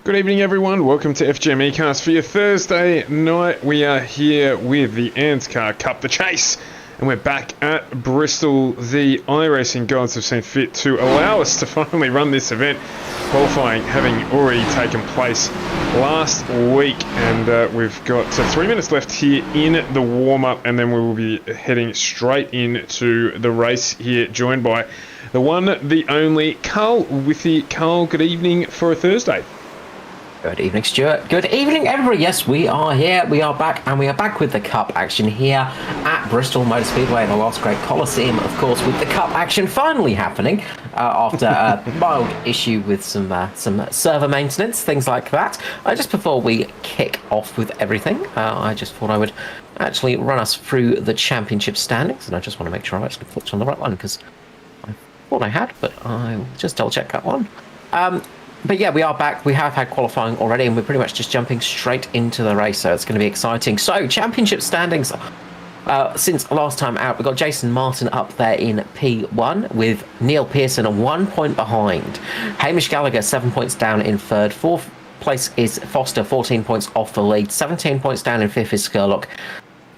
Good evening, everyone. Welcome to FGM Ecast for your Thursday night. We are here with the ANZCAR Cup, the chase, and we're back at Bristol. The iracing gods have seen fit to allow us to finally run this event, qualifying having already taken place last week, and we've got 3 minutes left here in the warm-up, and then we will be heading straight into the race here, joined by the one, the only Carl Withy. Carl, good evening for a Thursday. Good evening, Stuart. Good evening, everybody. Yes, we are here. We are back, and we are back with the Cup action here at Bristol Motor Speedway, the last great Coliseum, of course, with the Cup action finally happening after a mild issue with some server maintenance, things like that. Just before we kick off with everything, I just thought I would actually run us through the championship standings, and I just want to make sure I actually clicked on the right one, because I thought I had, but I will just double check that one. But yeah, we are back. We have had qualifying already, and we're pretty much just jumping straight into the race, so it's going to be exciting. So, championship standings. Since last time out, we've got Jason Martin up there in P1 with Neil Pearson 1 point behind. Hamish Gallagher 7 points down in third. Fourth place is Foster, 14 points off the lead. 17 points down in fifth is Skurlock.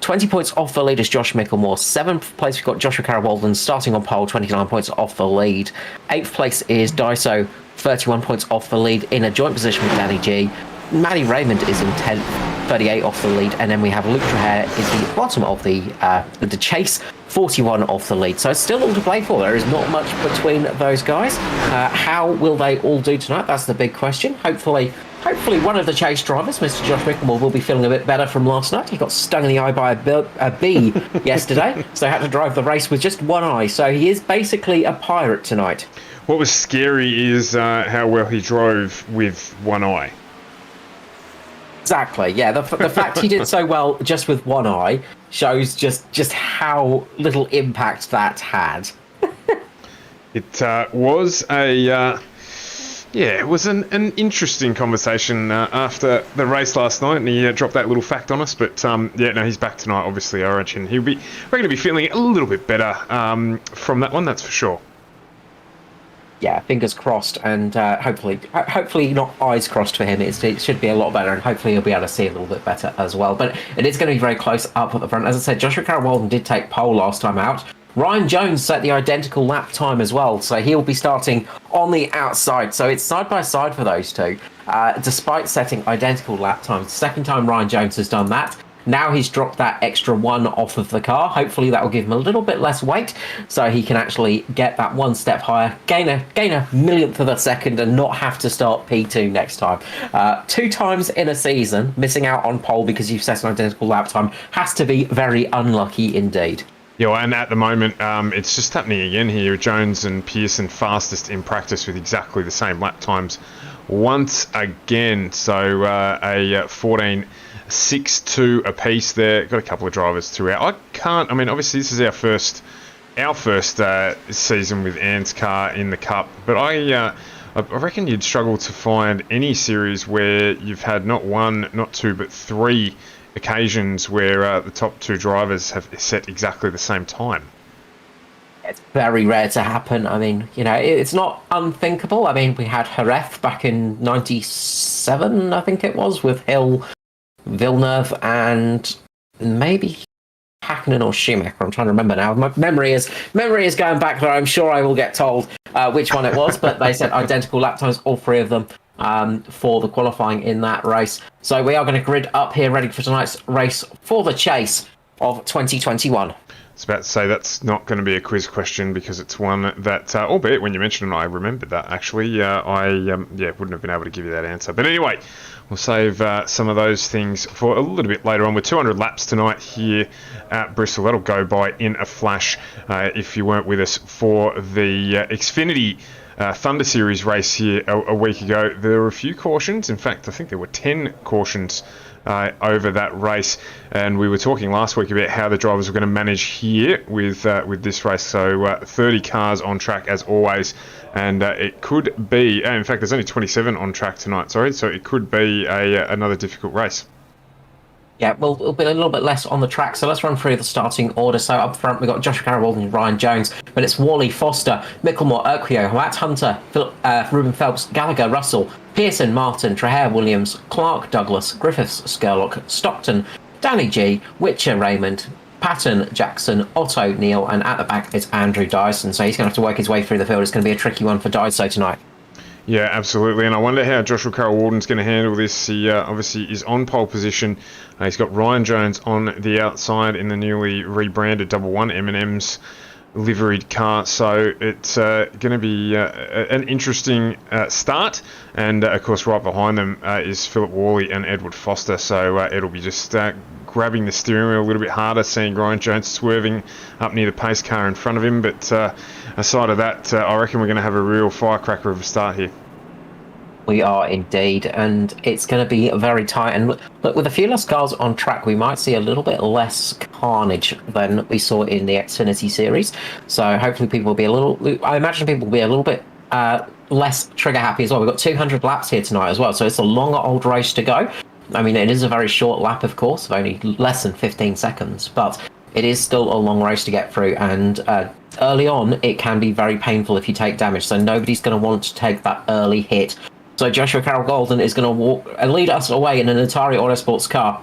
20 points off the lead is Josh Micklemore. Seventh place, we've got Joshua Carroll-Walden starting on pole, 29 points off the lead. Eighth place is Daiso, 31 points off the lead in a joint position with Danny G. Maddie Raymond is in 10th, 38 off the lead. And then we have Luke Trahere is the bottom of the chase, 41 off the lead. So it's still all to play for. There is not much between those guys. How will they all do tonight? That's the big question. Hopefully one of the chase drivers, Mr. Josh Micklemore, will be feeling a bit better from last night. He got stung in the eye by a bee yesterday, so had to drive the race with just one eye. So he is basically a pirate tonight. What was scary is how well he drove with one eye. Exactly, yeah. The fact he did so well just with one eye shows just how little impact that had. It was it was an interesting conversation after the race last night, and he dropped that little fact on us. But he's back tonight. Obviously, I reckon we're going to be feeling a little bit better from that one. That's for sure. Yeah, fingers crossed, and hopefully not eyes crossed for him. It should be a lot better, and hopefully he'll be able to see a little bit better as well. But it is going to be very close up at the front. As I said, Joshua Carroll-Walden did take pole last time out. Ryan Jones set the identical lap time as well, so he'll be starting on the outside. So it's side by side for those two, despite setting identical lap times. Second time Ryan Jones has done that. Now he's dropped that extra one off of the car. Hopefully that will give him a little bit less weight, so he can actually get that one step higher, gain a millionth of a second, and not have to start P2 next time. 2 times in a season, missing out on pole because you've set an identical lap time has to be very unlucky indeed. Yeah, and at the moment, it's just happening again here. Jones and Pearson fastest in practice with exactly the same lap times once again. So a 14.62 apiece there. Got a couple of drivers throughout. Obviously this is our first season with ANZCAR in the Cup, but I reckon you'd struggle to find any series where you've had not one, not two, but 3 occasions where the top 2 drivers have set exactly the same time. It's very rare to happen. I mean, it's not unthinkable. I mean, we had Jerez back in 97, I think it was, with Hill, Villeneuve, and maybe Hakkinen or Schumacher. I'm trying to remember now. My memory is going back there. I'm sure I will get told which one it was, but they said identical lap times, all 3 of them, for the qualifying in that race. So we are going to grid up here, ready for tonight's race for the chase of 2021. I was about to say that's not going to be a quiz question, because it's one that, albeit when you mentioned it, I remembered that actually. I wouldn't have been able to give you that answer. But anyway, we'll save some of those things for a little bit later on. We're 200 laps tonight here at Bristol. That'll go by in a flash. If you weren't with us for the Xfinity Thunder Series race here a week ago, there were a few cautions. In fact, I think there were 10 cautions over that race, and we were talking last week about how the drivers were going to manage here with this race. So 30 cars on track as always, and it could be, in fact there's only 27 on track tonight, sorry, so it could be another difficult race. Yeah, well, it'll be a little bit less on the track, so let's run through the starting order. So up front, we've got Joshua Carroll and Ryan Jones, but it's Wally, Foster, Micklemore, Urquio, Matt Hunter, Ruben Phelps, Gallagher, Russell, Pearson, Martin, Traher, Williams, Clark, Douglas, Griffiths, Skerlock, Stockton, Danny G, Witcher, Raymond, Patton, Jackson, Otto, Neil, and at the back is Andrew Dyson. So he's going to have to work his way through the field. It's going to be a tricky one for Dyson tonight. Yeah, absolutely. And I wonder how Joshua Carroll-Walden's going to handle this. He obviously is on pole position. He's got Ryan Jones on the outside in the newly rebranded Double One M&M's liveried car. So it's going to be an interesting start. And, of course, right behind them is Philip Worley and Edward Foster. So it'll be just grabbing the steering wheel a little bit harder, seeing Ryan Jones swerving up near the pace car in front of him. But aside of that, I reckon we're going to have a real firecracker of a start here. We are indeed, and it's going to be very tight. And look, with a few less cars on track, we might see a little bit less carnage than we saw in the Xfinity series. So hopefully people will be I imagine people will be a little bit less trigger happy as well. We've got 200 laps here tonight as well, so it's a longer old race to go. I mean, it is a very short lap, of course, of only less than 15 seconds, but it is still a long race to get through, and early on, it can be very painful if you take damage, so nobody's going to want to take that early hit. So Joshua Carroll-Golden is going to lead us away in an Atari Autosports car.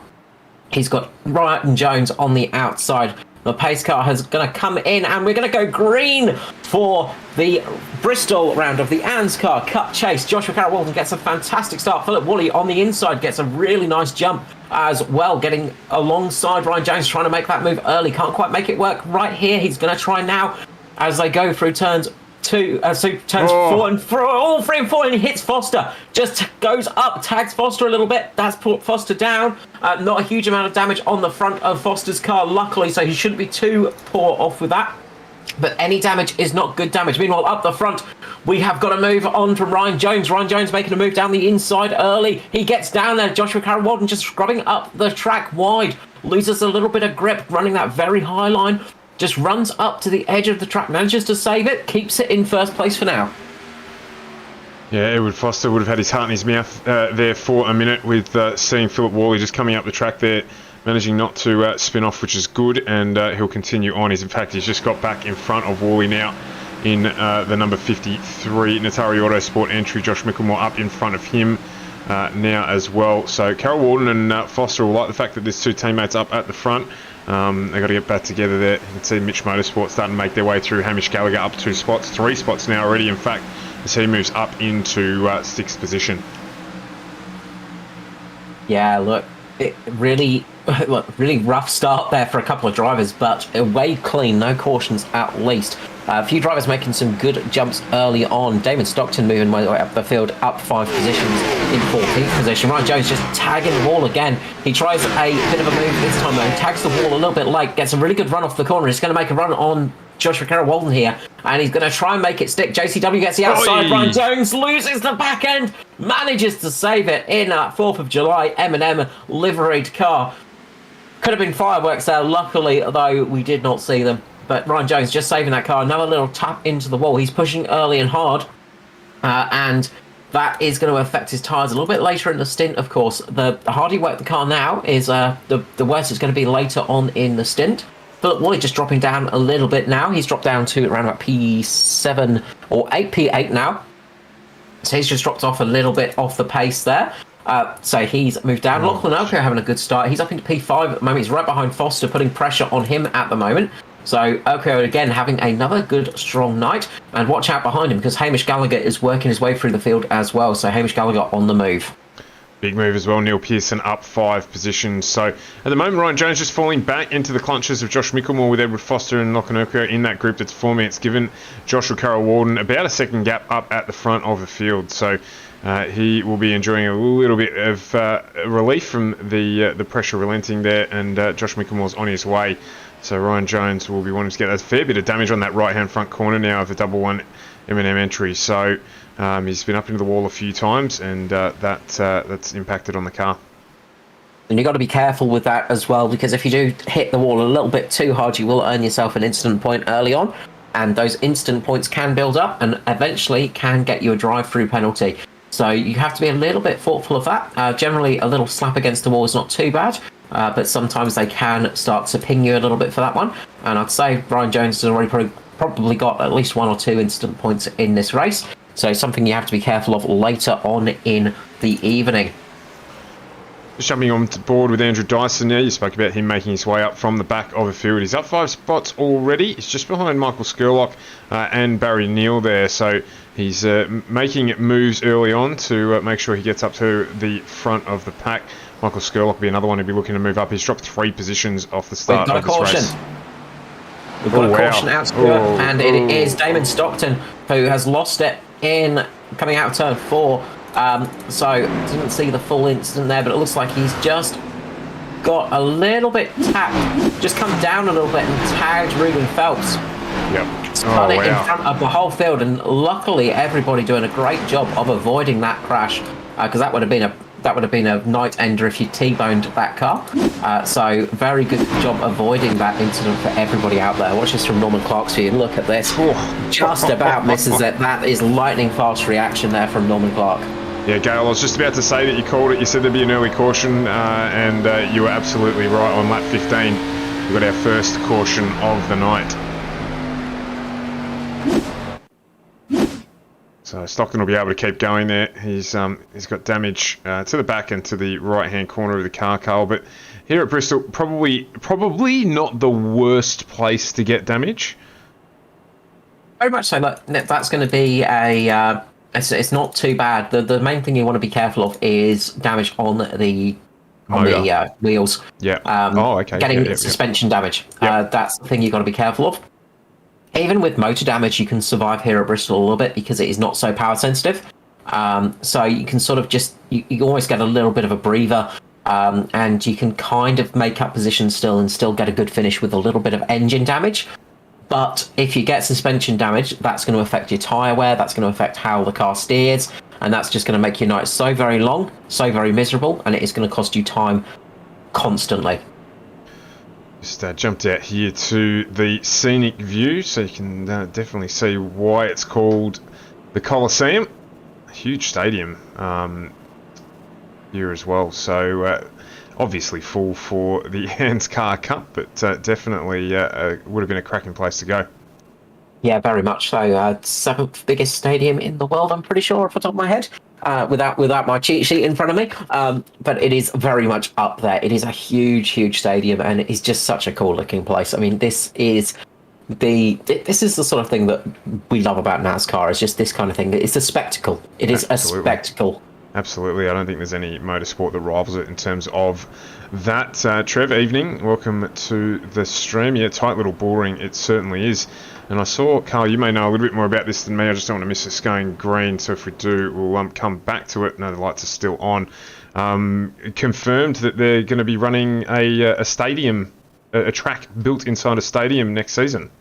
He's got Ryan Jones on the outside. The pace car is going to come in, and we're going to go green for the Bristol round of the ANZCAR Cup Chase. Joshua Carroll-Walden gets a fantastic start. Philip Woolley on the inside gets a really nice jump as well, getting alongside Ryan Jones, trying to make that move early. Can't quite make it work right here. He's going to try now as they go through turns 4 and 4, all 3 and 4, and he hits Foster. Just goes up, tags Foster a little bit. That's put Foster down. Not a huge amount of damage on the front of Foster's car, luckily, so he shouldn't be too poor off with that. But any damage is not good damage. Meanwhile, up the front, we have got a move on from Ryan Jones. Ryan Jones making a move down the inside early. He gets down there. Joshua Carroll-Walden just scrubbing up the track wide. Loses a little bit of grip, running that very high line. Just runs up to the edge of the track, manages to save it, keeps it in first place for now. Yeah, Edward Foster would have had his heart in his mouth there for a minute with seeing Philip Worley just coming up the track there, managing not to spin off, which is good, and he'll continue on. In fact, he's just got back in front of Worley now in the number 53 Natari Autosport entry. Josh Micklemore up in front of him now as well. So Carroll-Walden and Foster will like the fact that there's two teammates up at the front. They've got to get back together there. You can see Mitch Motorsport starting to make their way through. Hamish Gallagher up 2 spots, 3 spots now already, in fact, as he moves up into 6th position. Yeah, look, it really rough start there for a couple of drivers, but away clean, no cautions at least. A few drivers making some good jumps early on. Damon Stockton moving way up the field, up 5 positions in 14th position. Ryan Jones just tagging the wall again. He tries a bit of a move this time though, tags the wall a little bit late, gets a really good run off the corner. He's going to make a run on Joshua Carroll-Walden here, and he's going to try and make it stick. JCW gets the outside. Ryan Jones loses the back end, manages to save it in a 4th of July M&M liveried car. Could have been fireworks there, luckily, though we did not see them. But Ryan Jones just saving that car. Another little tap into the wall. He's pushing early and hard. And that is going to affect his tyres a little bit later in the stint, of course. The harder you work the car now is the worse it's going to be later on in the stint. Philip Woolley just dropping down a little bit now. He's dropped down to around about P7 or 8, P8 now. So he's just dropped off a little bit off the pace there. So he's moved down. Lachlan Elko having a good start. He's up into P5 at the moment. He's right behind Foster, putting pressure on him at the moment. So Elko again having another good, strong night. And watch out behind him because Hamish Gallagher is working his way through the field as well. So Hamish Gallagher on the move. Big move as well. Neil Pearson up 5 positions. So at the moment, Ryan Jones just falling back into the clutches of Josh Micklemore with Edward Foster and Lachlan Elko in that group that's forming. It's given Joshua Carroll-Walden about a second gap up at the front of the field. So he will be enjoying a little bit of relief from the pressure relenting there, and Josh Micklemore's on his way. So Ryan Jones will be wanting to get a fair bit of damage on that right-hand front corner now of the double one M&M entry. So he's been up into the wall a few times, and that's impacted on the car. And you've got to be careful with that as well, because if you do hit the wall a little bit too hard, you will earn yourself an instant point early on, and those instant points can build up and eventually can get you a drive-through penalty. So you have to be a little bit thoughtful of that. Generally, a little slap against the wall is not too bad. but sometimes they can start to ping you a little bit for that one. And I'd say Ryan Jones has already probably got at least 1 or 2 instant points in this race. So something you have to be careful of later on in the evening. Just jumping on board with Andrew Dyson now. You spoke about him making his way up from the back of the field. He's up 5 spots already. He's just behind Michael Skurlock and Barry Neal there. So he's making moves early on to make sure he gets up to the front of the pack. Michael Skurlock will be another one who'll be looking to move up. He's dropped 3 positions off the start of this race. We've got a caution out, and it is Damon Stockton who has lost it in coming out of turn 4. So didn't see the full incident there, but it looks like he's just got a little bit tapped, just come down a little bit and tagged Ruben Phelps. Yep. Spun it in front of the whole field, and luckily everybody doing a great job of avoiding that crash, because that would have been a night ender if you T-boned that car. So very good job avoiding that incident for everybody out there. Watch this from Norman Clark's view. Look at this. Just about misses it. That is lightning fast reaction there from Norman Clark. Yeah, Gail, I was just about to say that you called it. You said there'd be an early caution, and you were absolutely right. On lap 15, we got our first caution of the night. So Stockton will be able to keep going there. He's got damage to the back and to the right-hand corner of the car, Carl. But here at Bristol, probably not the worst place to get damage. Very much so. That's going to be a... It's not too bad. The main thing you want to be careful of is damage on the wheels. Yeah. Okay. Getting suspension damage. Yep. That's the thing you've got to be careful of. Even with motor damage, you can survive here at Bristol a little bit because it is not so power sensitive. So you can sort of just you always get a little bit of a breather, and you can kind of make up position still and still get a good finish with a little bit of engine damage. But if you get suspension damage, that's going to affect your tyre wear, that's going to affect how the car steers, and that's just going to make your night so very long, so very miserable, and it is going to cost you time constantly. Just jumped out here to the scenic view, so you can definitely see why it's called the Coliseum. A huge stadium here as well, so... obviously full for the ANZCAR Cup, but definitely would have been a cracking place to go. Yeah, very much so. 7th biggest stadium in the world, I'm pretty sure, off the top of my head, without my cheat sheet in front of me. But it is very much up there. It is a huge, huge stadium, and it is just such a cool-looking place. I mean, this is the sort of thing that we love about NASCAR. It's just this kind of thing. It's a spectacle. It is a spectacle. Absolutely. I don't think there's any motorsport that rivals it in terms of that. Trev, evening. Welcome to the stream. Yeah, tight little bullring. It certainly is. And I saw, Carl, you may know a little bit more about this than me. I just don't want to miss this going green. So if we do, we'll come back to it. No, the lights are still on. Confirmed that they're going to be running a stadium, a track built inside a stadium next season.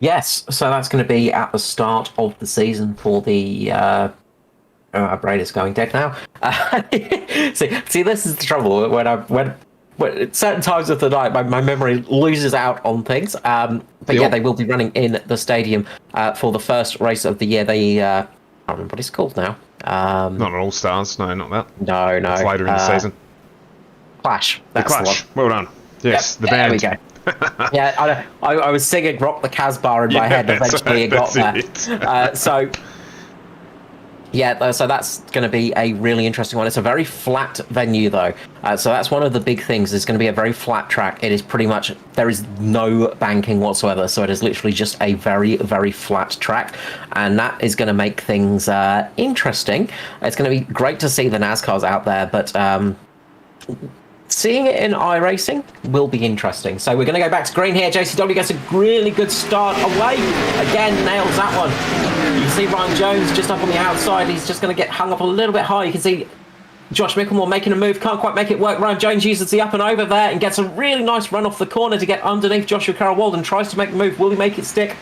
Yes. So that's going to be at the start of the season for the... our brain is going dead now. See, this is the trouble when at certain times of the night, my memory loses out on things. But yeah, they will be running in the stadium for the first race of the year. They I can't remember what it's called now. Not an All Stars, no, not that. No. It's later in the season. Clash. That's the Clash. Well done. Yes, yep, the band. There we go. Yeah, I was singing "Rock the Casbah" in my head. Eventually, it got there. So that's going to be a really interesting one. It's a very flat venue, though. So that's one of the big things. It's going to be a very flat track. It is pretty much, there is no banking whatsoever. So it is literally just a very, very flat track. And that is going to make things interesting. It's going to be great to see the NASCARs out there, but seeing it in iRacing will be interesting. So we're going to go back to green here. JCW gets a really good start away. Again, nails that one. You can see Ryan Jones just up on the outside. He's just going to get hung up a little bit high. You can see Josh Mickelmore making a move. Can't quite make it work. Ryan Jones uses the up and over there and gets a really nice run off the corner to get underneath Joshua Carroll-Walden. Tries to make the move. Will he make it stick?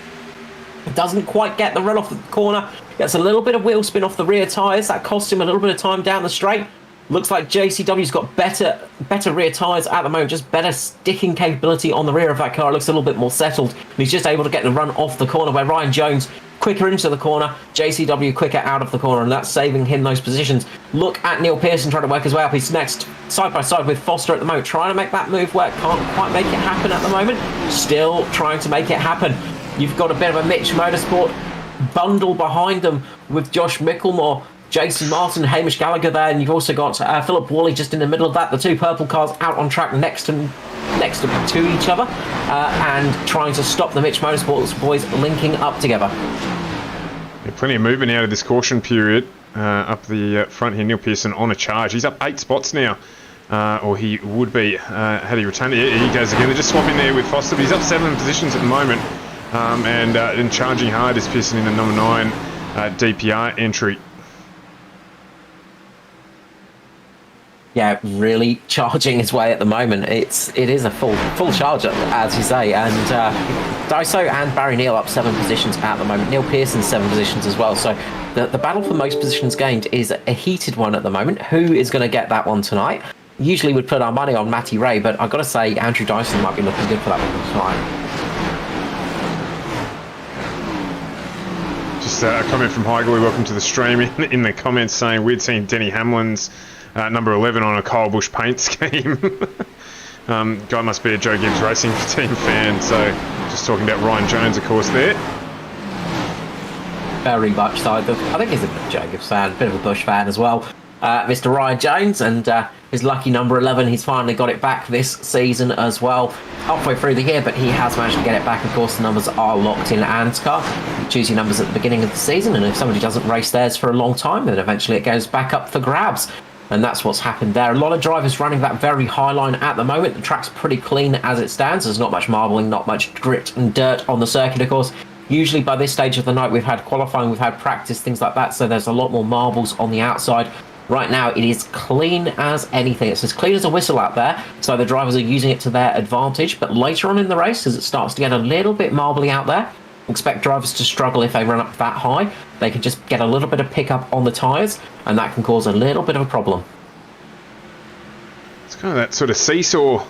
Doesn't quite get the run off the corner. Gets a little bit of wheel spin off the rear tyres. That costs him a little bit of time down the straight. Looks like JCW's got better rear tyres at the moment, just better sticking capability on the rear of that car. It looks a little bit more settled. And he's just able to get the run off the corner where Ryan Jones quicker into the corner, JCW quicker out of the corner, and that's saving him those positions. Look at Neil Pearson trying to work his way up. He's next side by side with Foster at the moment, trying to make that move work. Can't quite make it happen at the moment. Still trying to make it happen. You've got a bit of a Mitch Motorsport bundle behind them with Josh Micklemore, Jason Martin, Hamish Gallagher there, and you've also got Philip Worley just in the middle of that. The two purple cars out on track next to each other, and trying to stop the Mitch Motorsports boys linking up together. Yeah, plenty of movement out of this caution period up the front here. Neil Pearson on a charge. He's up 8 spots now, or he would be had he returned it. He goes again. They're just swapping there with Foster, but he's up 7 positions at the moment, and charging hard is Pearson in the number 9 DPR entry. Yeah, really charging his way at the moment. It is a full charge, as you say, and Daiso and Barry Neal up 7 positions at the moment. Neil Pearson 7 positions as well. So the battle for most positions gained is a heated one at the moment. Who is going to get that one tonight? Usually we'd put our money on Matty Ray, but I've got to say Andrew Dyson might be looking good for that one tonight. Just a comment from Heigl. Welcome to the stream. In the comments saying we'd seen Denny Hamlin's number 11 on a Kyle Busch paint scheme. Guy must be a Joe Gibbs Racing team fan. So just talking about Ryan Jones, of course, there. Very much so. I think he's a Joe Gibbs fan, a bit of a Busch fan as well. Mr. Ryan Jones, and his lucky number 11, he's finally got it back this season as well. Halfway through the year, but he has managed to get it back. Of course, the numbers are locked in ANZCAR. You choose your numbers at the beginning of the season, and if somebody doesn't race theirs for a long time, then eventually it goes back up for grabs. And that's what's happened there. A lot of drivers running that very high line at the moment. The track's pretty clean as it stands. There's not much marbling, not much grit and dirt on the circuit, of course. Usually by this stage of the night, we've had qualifying, we've had practice, things like that. So there's a lot more marbles on the outside. Right now, it is clean as anything. It's as clean as a whistle out there. So the drivers are using it to their advantage. But later on in the race, as it starts to get a little bit marbly out there, expect drivers to struggle if they run up that high. They can just get a little bit of pickup on the tyres, and that can cause a little bit of a problem. It's kind of that sort of seesaw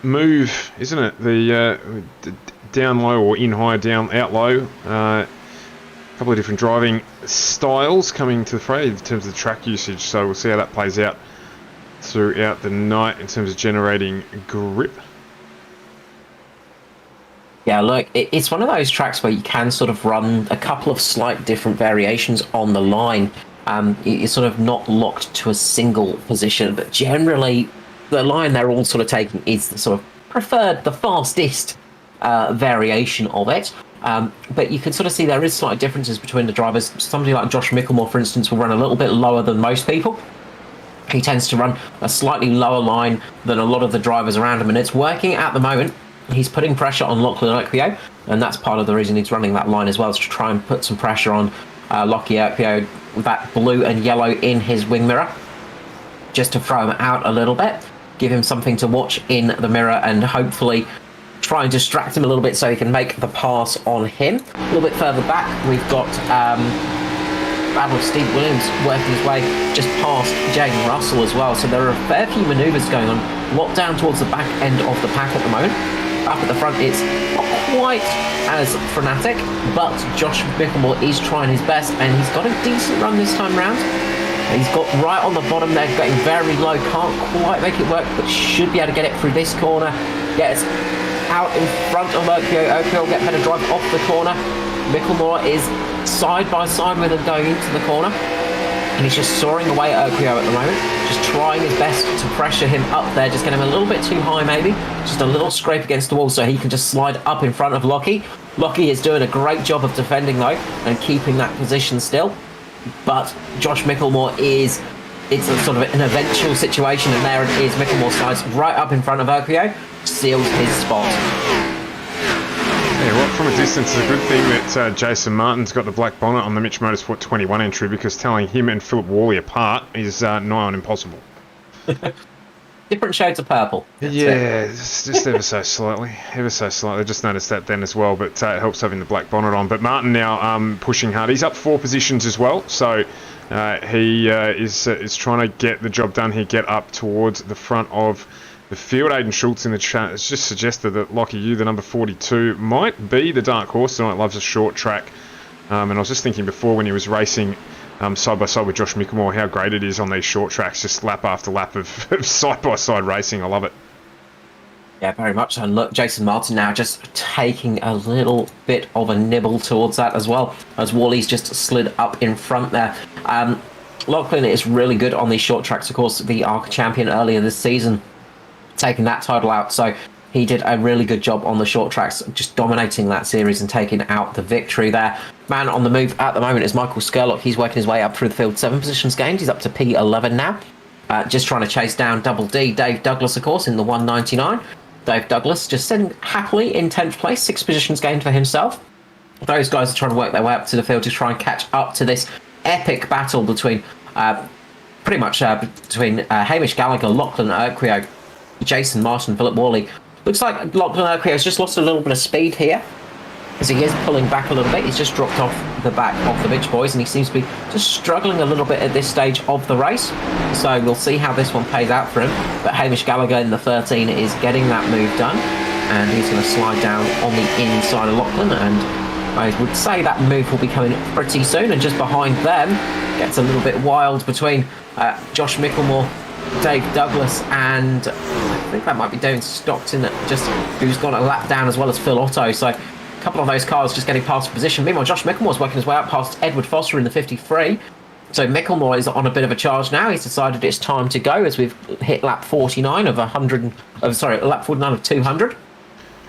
move, isn't it? The down low or in high, down out low. A couple of different driving styles coming to the fray in terms of track usage. So we'll see how that plays out throughout the night in terms of generating grip. Yeah, look, it's one of those tracks where you can sort of run a couple of slight different variations on the line. You're sort of not locked to a single position, but generally the line they're all sort of taking is the sort of preferred, the fastest variation of it. But you can sort of see there is slight differences between the drivers. Somebody like Josh Micklemore, for instance, will run a little bit lower than most people. He tends to run a slightly lower line than a lot of the drivers around him, and it's working at the moment. He's putting pressure on Lachlan Oakpio, and that's part of the reason he's running that line as well, is to try and put some pressure on Lockie Oakpio with that blue and yellow in his wing mirror, just to throw him out a little bit, give him something to watch in the mirror, and hopefully try and distract him a little bit so he can make the pass on him. A little bit further back, we've got Battle of Steve Williams working his way just past Jaden Russell as well. So there are a fair few manoeuvres going on, locked down towards the back end of the pack at the moment. Up at the front, it's not quite as frenetic, but Josh Micklemore is trying his best, and he's got a decent run this time round. He's got right on the bottom there, getting very low, can't quite make it work, but should be able to get it through this corner. Gets out in front of Oakpio. Oakpio will get better drive off the corner. Micklemore is side by side with him going into the corner, and he's just soaring away at Oakpio at the moment, just trying his best to pressure him up there, just get him a little bit too high maybe, just a little scrape against the wall so he can just slide up in front of Lockie. Lockie is doing a great job of defending though and keeping that position still, but Josh Micklemore it's a sort of an eventual situation, and there it is. Micklemore slides right up in front of Oakpio, seals his spot. Yeah, right from a distance, it's a good thing that Jason Martin's got the black bonnet on the Mitch Motorsport 21 entry, because telling him and Philip Worley apart is nigh on impossible. Different shades of purple. Yeah, just ever so slightly. Ever so slightly. I just noticed that then as well, but it helps having the black bonnet on. But Martin now pushing hard. He's up 4 positions as well, so he is trying to get the job done here, get up towards the front of the field. Aidan Schultz in the chat has just suggested that Lockie Yu, the number 42, might be the dark horse tonight. Loves a short track And I was just thinking before when he was racing side by side with Josh Mickelmore, how great it is on these short tracks, just lap after lap of side by side racing. I love it. Yeah, very much so. And look, Jason Martin now just taking a little bit of a nibble towards that as well, as Wally's just slid up in front there. Lachlan is really good on these short tracks. Of course, the ARC champion earlier this season, taking that title out. So he did a really good job on the short tracks, just dominating that series and taking out the victory there. Man on the move at the moment is Michael Skurlock. He's working his way up through the field. 7 positions gained. He's up to P11 now. Just trying to chase down Double D. Dave Douglas, of course, in the 199. Dave Douglas just sitting happily in 10th place, 6 positions gained for himself. Those guys are trying to work their way up to the field to try and catch up to this epic battle between Hamish Gallagher, Lachlan Urquio, Jason Martin, Philip Worley. Looks like Lachlan Urquio has just lost a little bit of speed here, as he is pulling back a little bit. He's just dropped off the back of the Bitch Boys, and he seems to be just struggling a little bit at this stage of the race. So we'll see how this one pays out for him. But Hamish Gallagher in the 13 is getting that move done, and he's going to slide down on the inside of Lachlan, and I would say that move will be coming pretty soon. And just behind them, gets a little bit wild between Josh Mickelmore, Dave Douglas, and I think that might be Darren Stockton, who's gone a lap down, as well as Phil Otto. So a couple of those cars just getting past position. Meanwhile, Josh Mickelmore's working his way up past Edward Foster in the 53. So Mickelmore is on a bit of a charge now. He's decided it's time to go, as we've hit lap 49 of lap 49 of 200.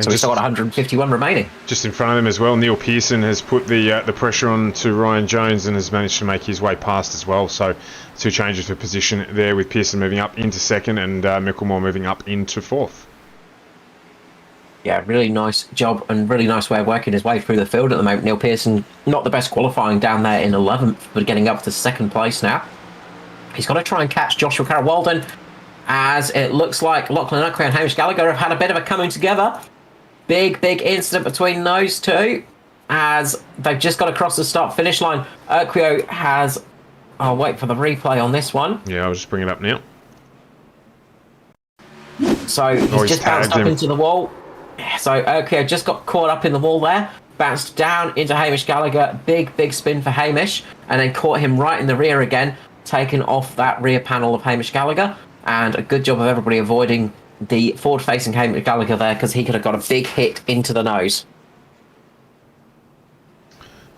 So we've still got 151 remaining. Just in front of him as well, Neil Pearson has put the pressure on to Ryan Jones and has managed to make his way past as well. So 2 changes for position there, with Pearson moving up into 2nd and Mickelmore moving up into 4th. Yeah, really nice job and really nice way of working his way through the field at the moment. Neil Pearson, not the best qualifying down there in 11th, but getting up to 2nd place now. He's got to try and catch Joshua Carroll-Walden, as it looks like Lachlan Urquio and Hamish Gallagher have had a bit of a coming together. Big incident between those two, as they've just got across the start-finish line. Urquio has... I'll wait for the replay on this one. Yeah, I'll just bring it up now. So he's just bounced up into the wall. So Urquio just got caught up in the wall there. Bounced down into Hamish Gallagher. Big spin for Hamish. And then caught him right in the rear again, taking off that rear panel of Hamish Gallagher. And a good job of everybody avoiding the forward-facing Hamish Gallagher there, because he could have got a big hit into the nose.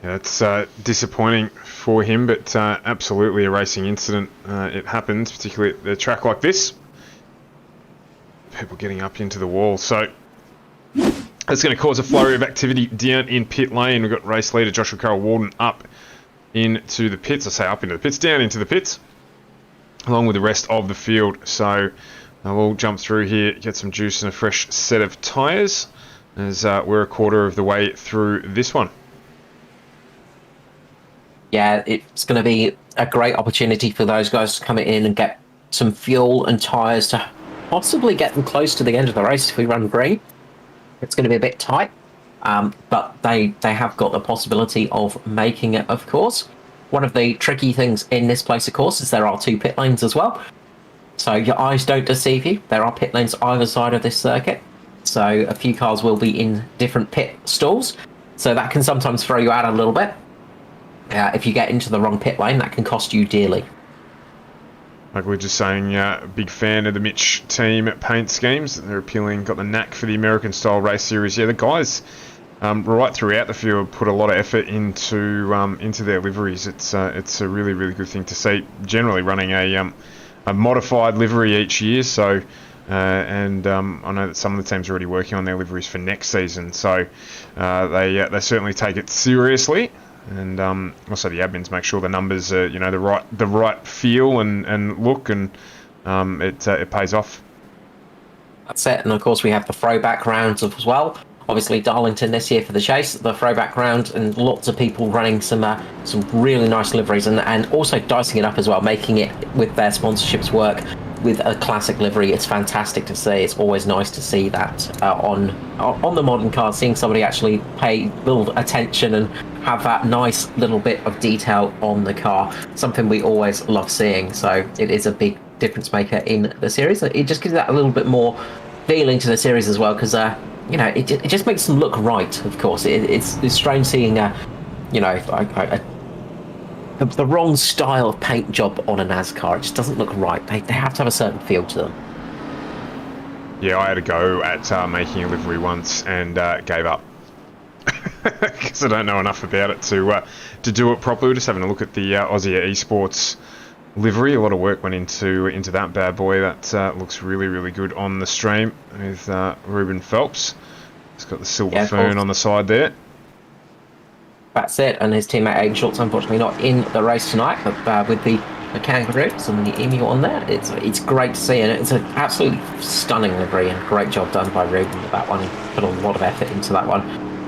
Yeah, it's disappointing for him, but absolutely a racing incident. It happens, particularly at a track like this. People getting up into the wall. So that's going to cause a flurry of activity down in pit lane. We've got race leader Joshua Carroll-Walden up into the pits. I say up into the pits, down into the pits, along with the rest of the field. So we'll jump through here, get some juice and a fresh set of tyres, as we're a quarter of the way through this one. Yeah, it's going to be a great opportunity for those guys to come in and get some fuel and tyres to possibly get them close to the end of the race if we run green. It's going to be a bit tight, but they have got the possibility of making it, of course. One of the tricky things in this place, of course, is there are 2 pit lanes as well. So your eyes don't deceive you. There are pit lanes either side of this circuit. So a few cars will be in different pit stalls. So that can sometimes throw you out a little bit. If you get into the wrong pit lane, that can cost you dearly. Like we were just saying, big fan of the Mitch team paint schemes. They're appealing, got the knack for the American style race series. Yeah, the guys right throughout the field put a lot of effort into their liveries. It's a really good thing to see. Generally running a modified livery each year. So I know that some of the teams are already working on their liveries for next season. So they certainly take it seriously. And also the admins make sure the numbers are, the right feel and look, and it pays off. That's it. And of course we have the throwback rounds as well. Obviously Darlington this year for the chase, the throwback round, and lots of people running some really nice liveries, and also dicing it up as well, making it with their sponsorships work with a classic livery. It's fantastic to see. It's always nice to see that on the modern car, seeing somebody actually pay little attention and have that nice little bit of detail on the car. Something we always love seeing. So it is a big difference maker in the series. It just gives that a little bit more feeling to the series as well, because it just makes them look right. Of course, it's strange seeing you know, the wrong style of paint job on a NASCAR. It just doesn't look right. They have to have a certain feel to them. Yeah, I had a go at making a livery once and gave up because I don't know enough about it to do it properly. We're just having a look at the Aussie Esports livery. A lot of work went into that bad boy. That looks really, really good on the stream with Ruben Phelps. He's got the silver fern on the side there. That's it, and his teammate Aiden Schultz unfortunately not in the race tonight, but with the kangaroos and the emu on there, it's great to see, and it's an absolutely stunning livery, and great job done by Ruben with that one. He put a lot of effort into that one,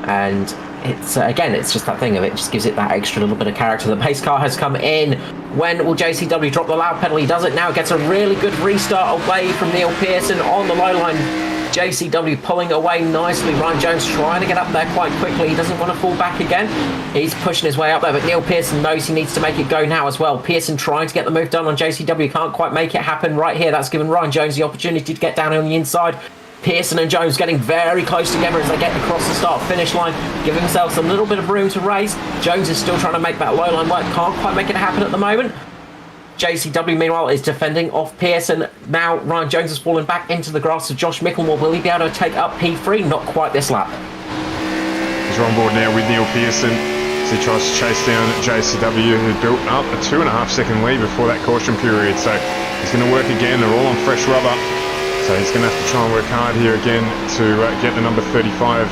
and it's again, it's just that thing of it just gives it that extra little bit of character. The pace car has come in. When will JCW drop the loud pedal? He does it now. Gets a really good restart away from Neil Pearson on the low line. JCW pulling away nicely. Ryan Jones trying to get up there quite quickly. He doesn't want to fall back again. He's pushing his way up there, but Neil Pearson knows he needs to make it go now as well. Pearson trying to get the move done on JCW. Can't quite make it happen right here. That's given Ryan Jones the opportunity to get down on the inside. Pearson and Jones getting very close together as they get across the start-finish line, giving themselves a little bit of room to race. Jones is still trying to make that low line work. Can't quite make it happen at the moment. JCW, meanwhile, is defending off Pearson. Now Ryan Jones has fallen back into the grasp of Josh Micklemore. Will he be able to take up P3? Not quite this lap. He's on board now with Neil Pearson as he tries to chase down JCW, who built up a 2.5 second lead before that caution period. So he's going to work again. They're all on fresh rubber. So he's going to have to try and work hard here again to get the number 35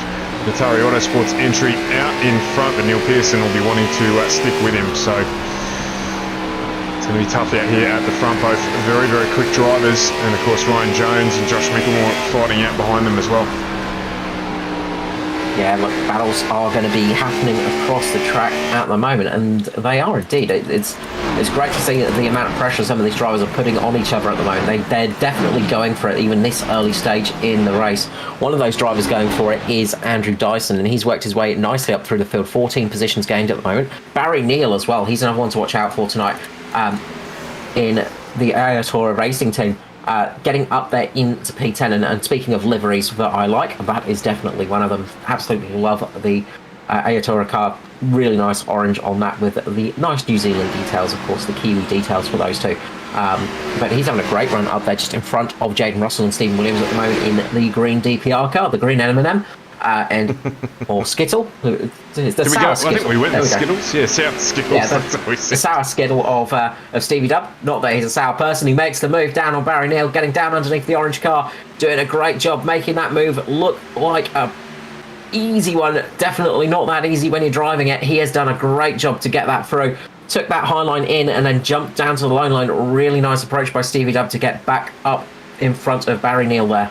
Atari Autosports entry out in front. But Neil Pearson will be wanting to stick with him. So it's going to be tough out here at the front. Both very, very quick drivers. And of course Ryan Jones and Josh Micklemore fighting out behind them as well. Yeah, look, battles are going to be happening across the track at the moment, and they are indeed. It's great to see the amount of pressure some of these drivers are putting on each other at the moment. They're definitely going for it, even this early stage in the race. One of those drivers going for it is Andrew Dyson, and he's worked his way nicely up through the field. 14 positions gained at the moment. Barry Neal as well. He's another one to watch out for tonight in the ANZCAR racing team. Getting up there into P10, and speaking of liveries that I like, that is definitely one of them. Absolutely love the ANZCAR car. Really nice orange on that with the nice New Zealand details, of course, the Kiwi details for those two. But he's having a great run up there just in front of Jaden Russell and Stephen Williams at the moment in the green DPR car, the green M&M. Or Skittle. The sour Skittle. I think we went with Skittles. Yeah, sour Skittles. Yeah, the sour Skittle of Stevie Dub. Not that he's a sour person. He makes the move down on Barry Neal, getting down underneath the orange car, doing a great job, making that move look like a easy one. Definitely not that easy when you're driving it. He has done a great job to get that through. Took that high line in and then jumped down to the low line. Really nice approach by Stevie Dub to get back up in front of Barry Neal there.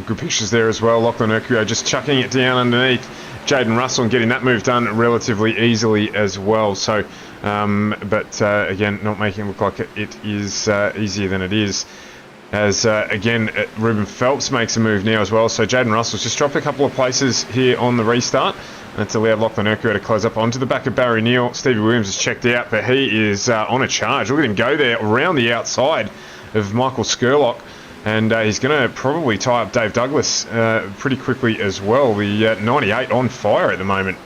Good pictures there as well. Lachlan Urquio just chucking it down underneath Jaden Russell and getting that move done relatively easily as well. So, again, not making it look like it is easier than it is. As, again, Ruben Phelps makes a move now as well. So Jaden Russell's just dropped a couple of places here on the restart. That's allowed Lachlan Urquio to close up onto the back of Barry Neal. Stevie Williams has checked out, but he is on a charge. Look at him go there around the outside of Michael Skurlock. And he's going to probably tie up Dave Douglas pretty quickly as well. The 98 on fire at the moment.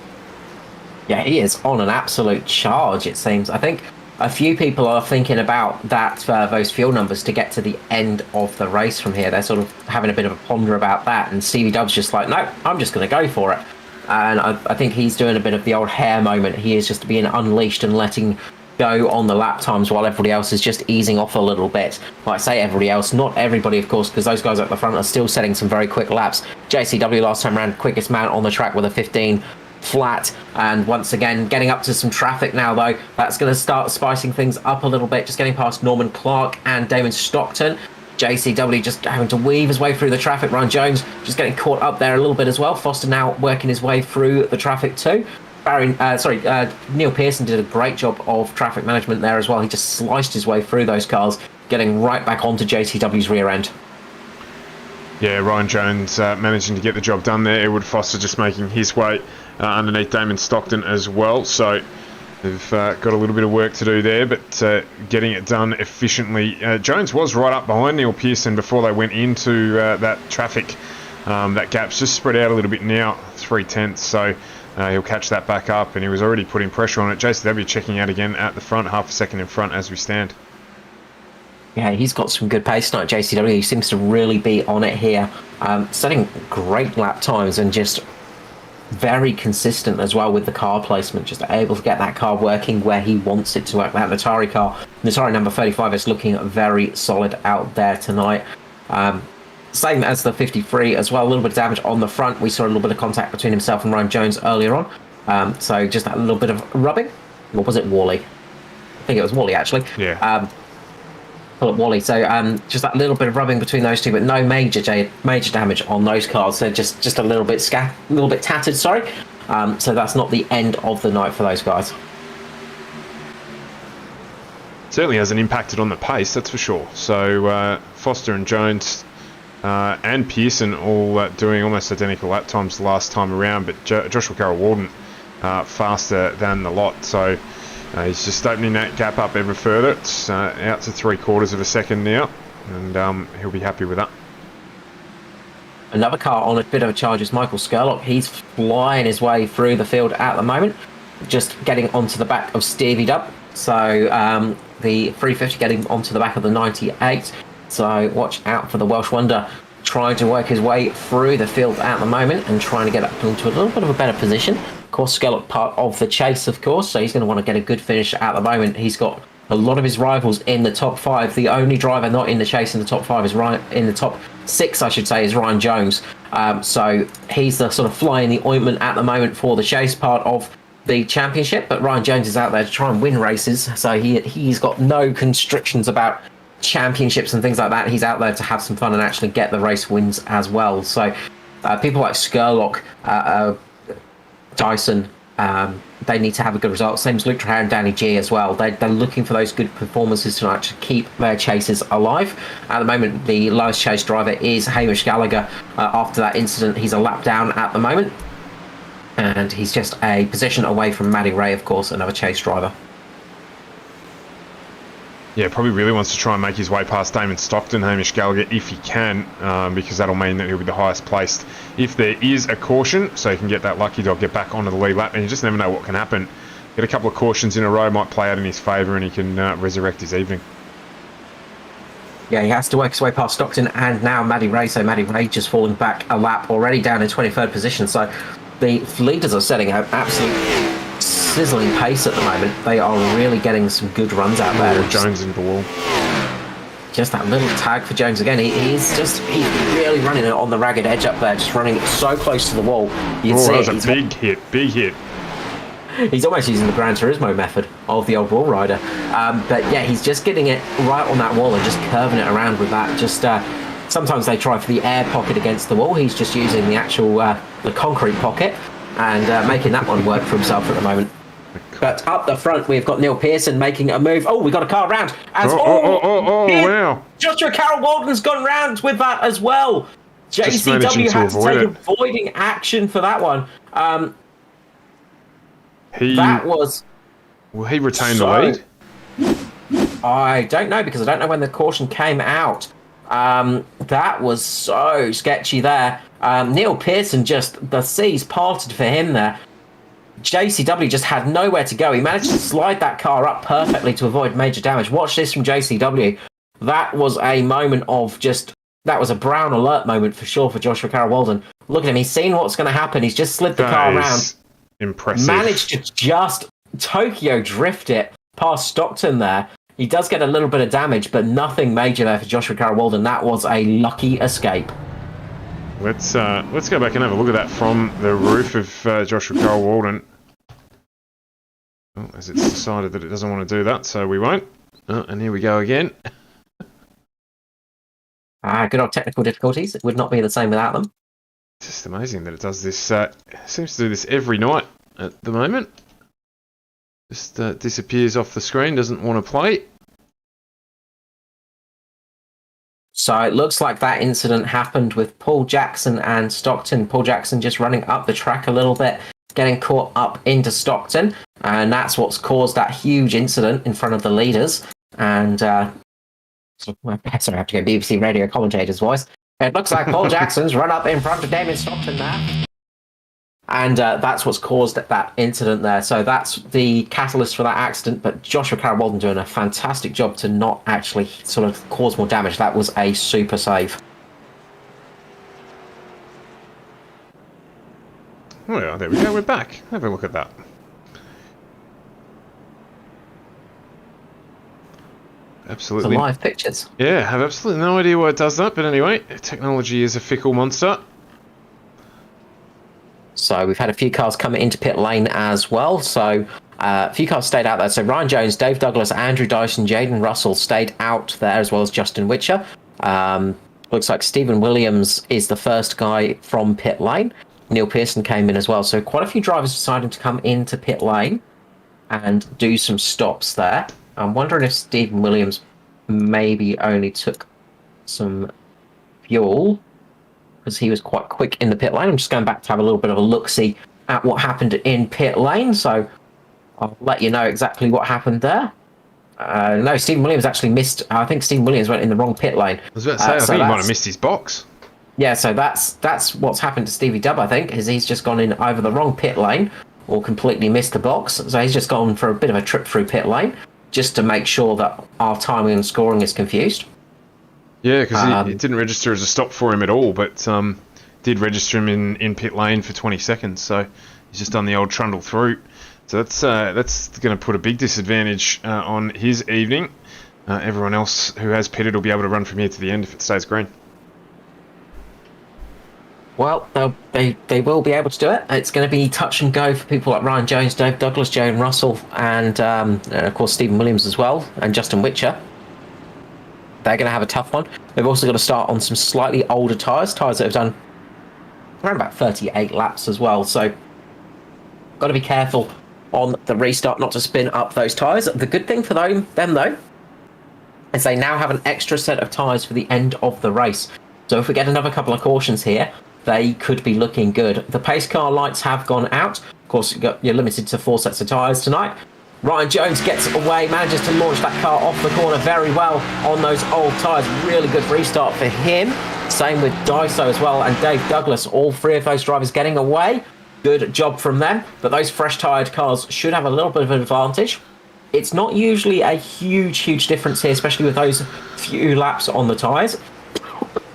Yeah, he is on an absolute charge, it seems. I think a few people are thinking about that those fuel numbers to get to the end of the race from here. They're sort of having a bit of a ponder about that. And Stevie Dub's just like, no, I'm just going to go for it. And I think he's doing a bit of the old hair moment. He is just being unleashed and letting go on the lap times while everybody else is just easing off a little bit. Like I say, everybody else, not everybody, of course, because those guys at the front are still setting some very quick laps. JCW last time around, quickest man on the track with a 15 flat, and once again getting up to some traffic now though. That's going to start spicing things up a little bit, just getting past Norman Clark and Damon Stockton. JCW just having to weave his way through the traffic. Ryan Jones just getting caught up there a little bit as well. Foster now working his way through the traffic too. Neil Pearson did a great job of traffic management there as well. He just sliced his way through those cars, getting right back onto JCW's rear end. Yeah, Ryan Jones managing to get the job done there. Edward Foster just making his way underneath Damon Stockton as well. So they've got a little bit of work to do there, but getting it done efficiently. Jones was right up behind Neil Pearson before they went into that traffic That gap's just spread out a little bit now, 3/10, so he'll catch that back up, and he was already putting pressure on it. JCW checking out again at the front, half a second in front as we stand. Yeah, he's got some good pace tonight, JCW. He seems to really be on it here, setting great lap times and just very consistent as well with the car placement, just able to get that car working where he wants it to work. That Natari car, Natari number 35, is looking very solid out there tonight. Same as the 53 as well, a little bit of damage on the front. We saw a little bit of contact between himself and Ryan Jones earlier on, so just that little bit of rubbing. Or was it Wally? I think it was Wally, actually. Yeah. Wally. So just that little bit of rubbing between those two, but no major damage on those cars. They're just a little bit tattered. Sorry. So that's not the end of the night for those guys. Certainly hasn't impacted on the pace, that's for sure. So Foster and Jones and Pearson all doing almost identical lap times the last time around, but Joshua Carroll-Walden faster than the lot. So he's just opening that gap up ever further. It's out to 3/4 of a second now, and he'll be happy with that. Another car on a bit of a charge is Michael Skurlock. He's flying his way through the field at the moment, just getting onto the back of Stevie Dub. So the 350 getting onto the back of the 98. So watch out for the Welsh Wonder trying to work his way through the field at the moment and trying to get up into a little bit of a better position. Of course, Skurlock part of the chase, of course, so he's going to want to get a good finish at the moment. He's got a lot of his rivals in the top 5. The only driver not in the chase in the top 5 is in the top 6, I should say, is Ryan Jones. So he's the sort of fly in the ointment at the moment for the chase part of the championship, but Ryan Jones is out there to try and win races, so he's got no constrictions about championships and things like that. He's out there to have some fun and actually get the race wins as well. So people like Skurlock, Dyson, they need to have a good result. Same as Luke Traherne and Danny G as well. They're looking for those good performances tonight to keep their chases alive. At the moment, the lowest chase driver is Hamish Gallagher. After that incident, he's a lap down at the moment, and he's just a position away from Matty Ray, of course, another chase driver. Yeah, probably really wants to try and make his way past Damon Stockton, Hamish Gallagher, if he can, because that'll mean that he'll be the highest placed if there is a caution, so he can get that lucky dog, get back onto the lead lap, and you just never know what can happen. Get a couple of cautions in a row, might play out in his favour, and he can resurrect his evening. Yeah, he has to work his way past Stockton and now Matty Ray, so Matty Ray just falling back a lap, already down in 23rd position, so the leaders are setting an absolute sizzling pace at the moment. They are really getting some good runs out there. Jones into the wall. Just that little tag for Jones again. He's really running it on the ragged edge up there, just running so close to the wall. You can see that was a big hit. He's almost using the Gran Turismo method of the old wall rider. But yeah, he's just getting it right on that wall and just curving it around with that. Just sometimes they try for the air pocket against the wall. He's just using the actual the concrete pocket and making that one work for himself at the moment. But up the front, we've got Neil Pearson making a move. Oh, we got a car round. Wow. Joshua Carroll-Walden's gone round with that as well. JCW had to take avoiding action for that one. Will he retain the lead? I don't know, because I don't know when the caution came out. That was so sketchy there. Neil Pearson, just the seas parted for him there. JCW just had nowhere to go. He managed to slide that car up perfectly to avoid major damage. Watch this from JCW. That was a moment of that was a brown alert moment for sure for Joshua Carroll-Walden. Look at him. He's seen what's going to happen. He's just slid the car around. Impressive. Managed to just Tokyo drift it past Stockton there. He does get a little bit of damage, but nothing major there for Joshua Carroll-Walden. That was a lucky escape. Let's go back and have a look at that from the roof of Joshua Carroll-Walden. Oh, as it's decided that it doesn't want to do that, so we won't. Oh, and here we go again. Good old technical difficulties. It would not be the same without them. It's just amazing that it does this. Seems to do this every night at the moment. Just disappears off the screen, doesn't want to play. So it looks like that incident happened with Paul Jackson and Stockton. Paul Jackson just running up the track a little bit, getting caught up into Stockton, and that's what's caused that huge incident in front of the leaders. And sorry, I have to go BBC radio commentator's voice. It looks like Paul Jackson's run up in front of Damien Stockton there. And that's what's caused that incident there. So that's the catalyst for that accident. But Joshua Carroll-Walden doing a fantastic job to not actually sort of cause more damage. That was a super save. Oh yeah, there we go, we're back. Have a look at that. Absolutely. The live pictures. Yeah, I have absolutely no idea why it does that, but anyway, technology is a fickle monster. So we've had a few cars coming into pit lane as well. So a few cars stayed out there. So Ryan Jones, Dave Douglas, Andrew Dyson, Jaden Russell stayed out there, as well as Justin Witcher. Looks like Stephen Williams is the first guy from pit lane. Neil Pearson came in as well. So quite a few drivers decided to come into pit lane and do some stops there. I'm wondering if Stephen Williams maybe only took some fuel because he was quite quick in the pit lane. I'm just going back to have a little bit of a look-see at what happened in pit lane. So I'll let you know exactly what happened there. No, Stephen Williams actually missed. I think Stephen Williams went in the wrong pit lane. I was about to say, I think he might have missed his box. Yeah, so that's what's happened to Stevie Dubb, I think, is he's just gone in either the wrong pit lane or completely missed the box. So he's just gone for a bit of a trip through pit lane just to make sure that our timing and scoring is confused. Yeah, because it didn't register as a stop for him at all, but did register him in pit lane for 20 seconds. So he's just done the old trundle through. So that's going to put a big disadvantage on his evening. Everyone else who has pitted will be able to run from here to the end if it stays green. Well, they will be able to do it. It's going to be touch and go for people like Ryan Jones, Dave Douglas, Jaden Russell, and of course Stephen Williams as well, and Justin Witcher. They're going to have a tough one. They've also got to start on some slightly older tyres that have done around about 38 laps as well. So, got to be careful on the restart not to spin up those tyres. The good thing for them though, is they now have an extra set of tyres for the end of the race. So if we get another couple of cautions here, they could be looking good. The pace car lights have gone out. Of course, you're limited to 4 sets of tyres tonight. Ryan Jones gets away, manages to launch that car off the corner very well on those old tyres. Really good restart for him. Same with Daiso as well, and Dave Douglas. All 3 of those drivers getting away. Good job from them. But those fresh tyred cars should have a little bit of an advantage. It's not usually a huge difference here, especially with those few laps on the tyres.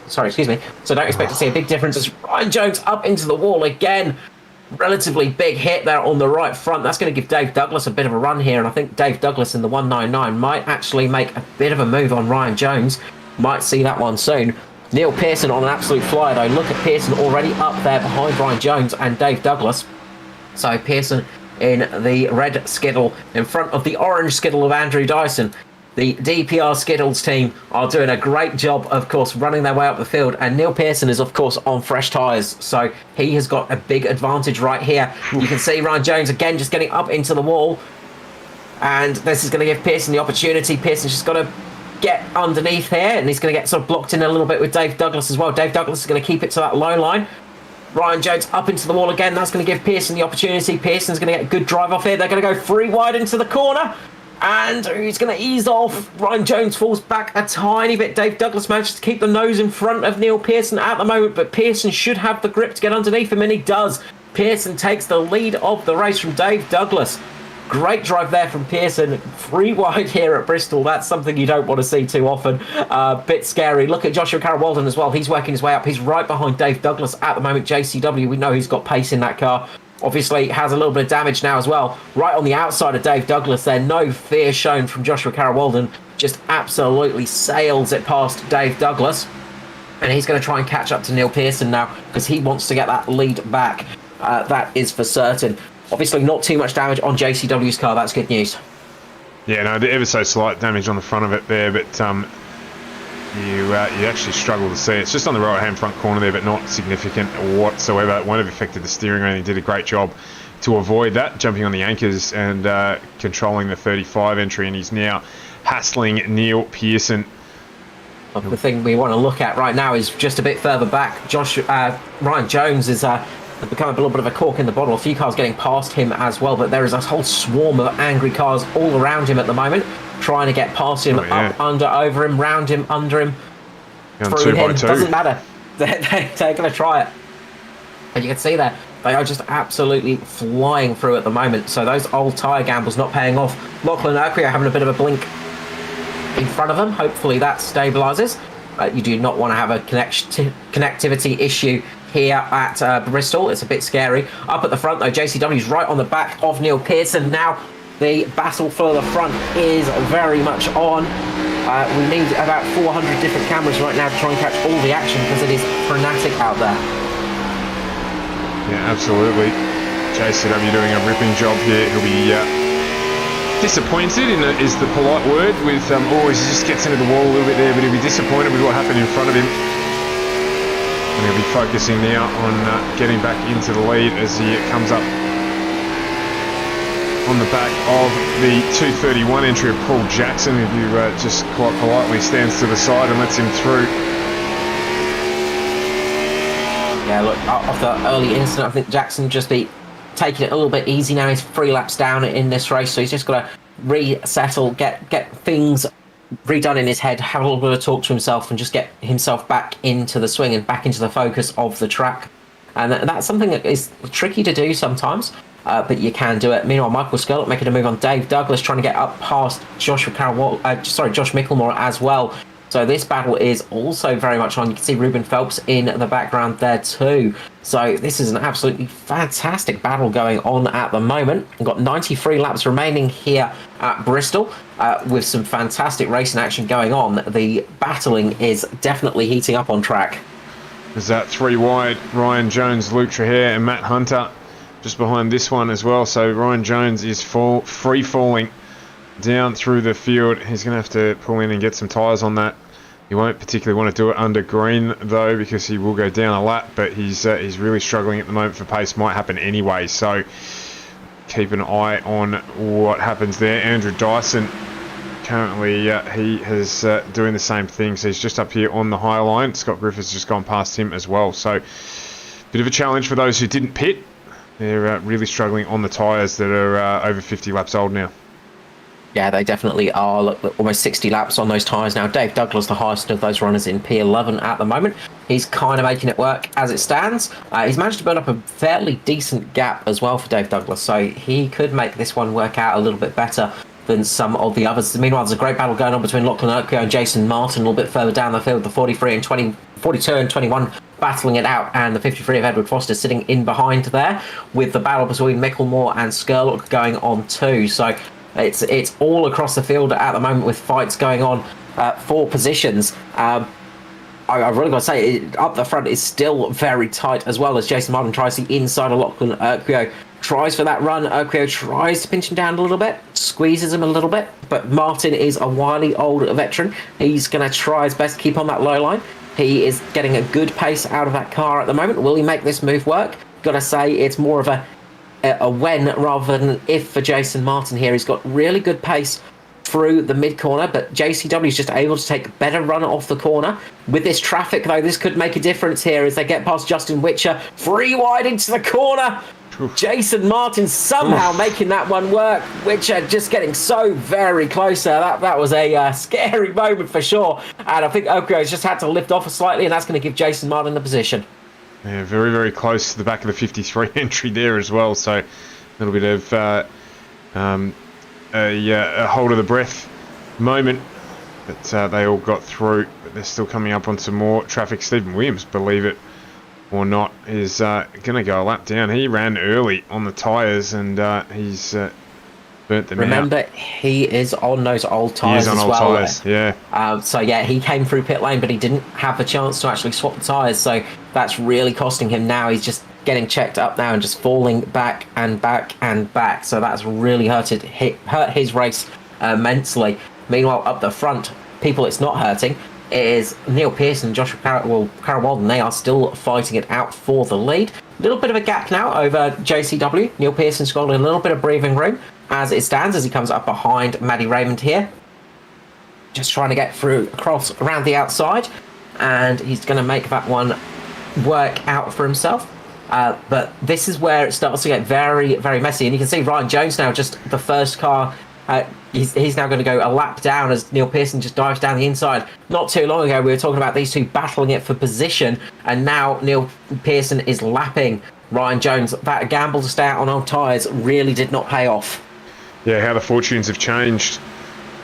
Sorry, excuse me. So don't expect to see a big difference as Ryan Jones up into the wall again. Relatively big hit there on the right front. That's going to give Dave Douglas a bit of a run here, and I think Dave Douglas in the 199 might actually make a bit of a move on Ryan Jones. Might see that one soon. Neil Pearson on an absolute flyer though. Look at Pearson already up there behind Ryan Jones and Dave Douglas. So Pearson in the red skittle in front of the orange skittle of Andrew Dyson. The DPR Skittles team are doing a great job, of course, running their way up the field. And Neil Pearson is, of course, on fresh tyres. So he has got a big advantage right here. You can see Ryan Jones, again, just getting up into the wall. And this is going to give Pearson the opportunity. Pearson's just got to get underneath here. And he's going to get sort of blocked in a little bit with Dave Douglas as well. Dave Douglas is going to keep it to that low line. Ryan Jones up into the wall again. That's going to give Pearson the opportunity. Pearson's going to get a good drive off here. They're going to go 3 wide into the corner. And he's going to ease off. Ryan Jones falls back a tiny bit. Dave Douglas manages to keep the nose in front of Neil Pearson at the moment, but Pearson should have the grip to get underneath him, and he does. Pearson takes the lead of the race from Dave Douglas. Great drive there from Pearson. 3 wide here at Bristol. That's something you don't want to see too often. Bit scary. Look at Joshua Carroll-Walden as well. He's working his way up. He's right behind Dave Douglas at the moment. JCW, we know he's got pace in that car. Obviously has a little bit of damage now as well. Right on the outside of Dave Douglas there. No fear shown from Joshua Carroll-Walden. Just absolutely sails it past Dave Douglas. And he's going to try and catch up to Neil Pearson now because he wants to get that lead back. That is for certain. Obviously not too much damage on JCW's car. That's good news. Yeah, no, ever so slight damage on the front of it there, but you actually struggle to see it. It's just on the right-hand front corner there, but not significant whatsoever. It won't have affected the steering or anything. Did a great job to avoid that, jumping on the anchors and controlling the 35 entry, and he's now hassling Neil Pearson. The thing we want to look at right now is just a bit further back. Ryan Jones is become a little bit of a cork in the bottle. A few cars getting past him as well, but there is a whole swarm of angry cars all around him at the moment, trying to get past him, up, under, over him, round him, under him, through him. Doesn't matter. They're going to try it. And you can see there, they are just absolutely flying through at the moment. So those old tyre gambles not paying off. Lachlan Urquio having a bit of a blink in front of them. Hopefully that stabilises. You do not want to have a connectivity issue here at Bristol. It's a bit scary. Up at the front, though, JCW's right on the back of Neil Pearson. Now the battle for the front is very much on. We need about 400 different cameras right now to try and catch all the action because it is frenetic out there. Yeah, absolutely. JCW doing a ripping job here. He'll be disappointed, is the polite word, with always just gets into the wall a little bit there, but he'll be disappointed with what happened in front of him. And he'll be focusing now on getting back into the lead as he comes up on the back of the 2:31 entry of Paul Jackson, who just quite politely stands to the side and lets him through. Yeah, look, off the early incident, I think Jackson just be taking it a little bit easy now. He's 3 laps down in this race, so he's just got to resettle, get things redone in his head, have a little bit of talk to himself, and just get himself back into the swing and back into the focus of the track. And that's something that is tricky to do sometimes, but you can do it. Meanwhile, Michael Skurlock making a move on Dave Douglas, trying to get up past Josh Micklemore as well. So this battle is also very much on. You can see Ruben Phelps in the background there too. So this is an absolutely fantastic battle going on at the moment. We've got 93 laps remaining here at Bristol with some fantastic racing action going on. The battling is definitely heating up on track. There's that 3 wide, Ryan Jones, Luke Trahere and Matt Hunter just behind this one as well. So Ryan Jones is free falling down through the field. He's going to have to pull in and get some tyres on that. He won't particularly want to do it under green though, because he will go down a lap, but he's really struggling at the moment for pace. Might happen anyway, so keep an eye on what happens there. Andrew Dyson currently he is doing the same thing, so he's just up here on the high line. Scott Griffiths just gone past him as well, so bit of a challenge for those who didn't pit. They're really struggling on the tyres that are over 50 laps old now. Yeah, they definitely are. Look, almost 60 laps on those tyres now. Dave Douglas, the highest of those runners in P11 at the moment. He's kind of making it work as it stands. He's managed to build up a fairly decent gap as well for Dave Douglas, so he could make this one work out a little bit better than some of the others. Meanwhile, there's a great battle going on between Lachlan Urquio and Jason Martin a little bit further down the field. The 42 and 21 battling it out, and the 53 of Edward Foster sitting in behind there, with the battle between Micklemore and Skurlock going on too. So it's all across the field at the moment with fights going on for positions. I've really got to say, up the front is still very tight as well, as Jason Martin tries the inside of Lachlan Urquio. Tries for that run. Urquio tries to pinch him down a little bit, squeezes him a little bit, but Martin is a wily old veteran. He's going to try his best to keep on that low line. He is getting a good pace out of that car at the moment. Will he make this move work? Got to say, it's more of a when rather than an if for Jason Martin here. He's got really good pace through the mid corner, but JCW is just able to take a better run off the corner. With this traffic though, this could make a difference here as they get past Justin Witcher, 3 wide into the corner. Oof. Jason Martin somehow making that one work. Witcher just getting so very close there. That was a scary moment for sure, and I think Urquio's just had to lift off slightly, and that's going to give Jason Martin the position. Yeah, very, very close to the back of the 53 entry there as well. So a little bit of a hold of the breath moment. But they all got through. But they're still coming up on some more traffic. Stephen Williams, believe it or not, is going to go a lap down. He ran early on the tyres, and he's burnt them out. Remember, he is on those old tyres as well. He is on old tyres, yeah. So yeah, he came through pit lane, but he didn't have the chance to actually swap the tyres. So that's really costing him now. He's just getting checked up now and just falling back and back and back. So that's really hurt his race immensely. Meanwhile, up the front, people it's not hurting is Neil Pearson and Joshua Carroll Walden. They are still fighting it out for the lead. A little bit of a gap now over JCW. Neil Pearson's got a little bit of breathing room as it stands, as he comes up behind Maddie Raymond here. Just trying to get through across around the outside, and he's going to make that one work out for himself. But this is where it starts to get very, very messy, and you can see Ryan Jones now, just the first car He's now going to go a lap down as Neil Pearson just dives down the inside. Not too long ago, we were talking about these two battling it for position, and now Neil Pearson is lapping Ryan Jones. That gamble to stay out on old tyres really did not pay off. Yeah, how the fortunes have changed.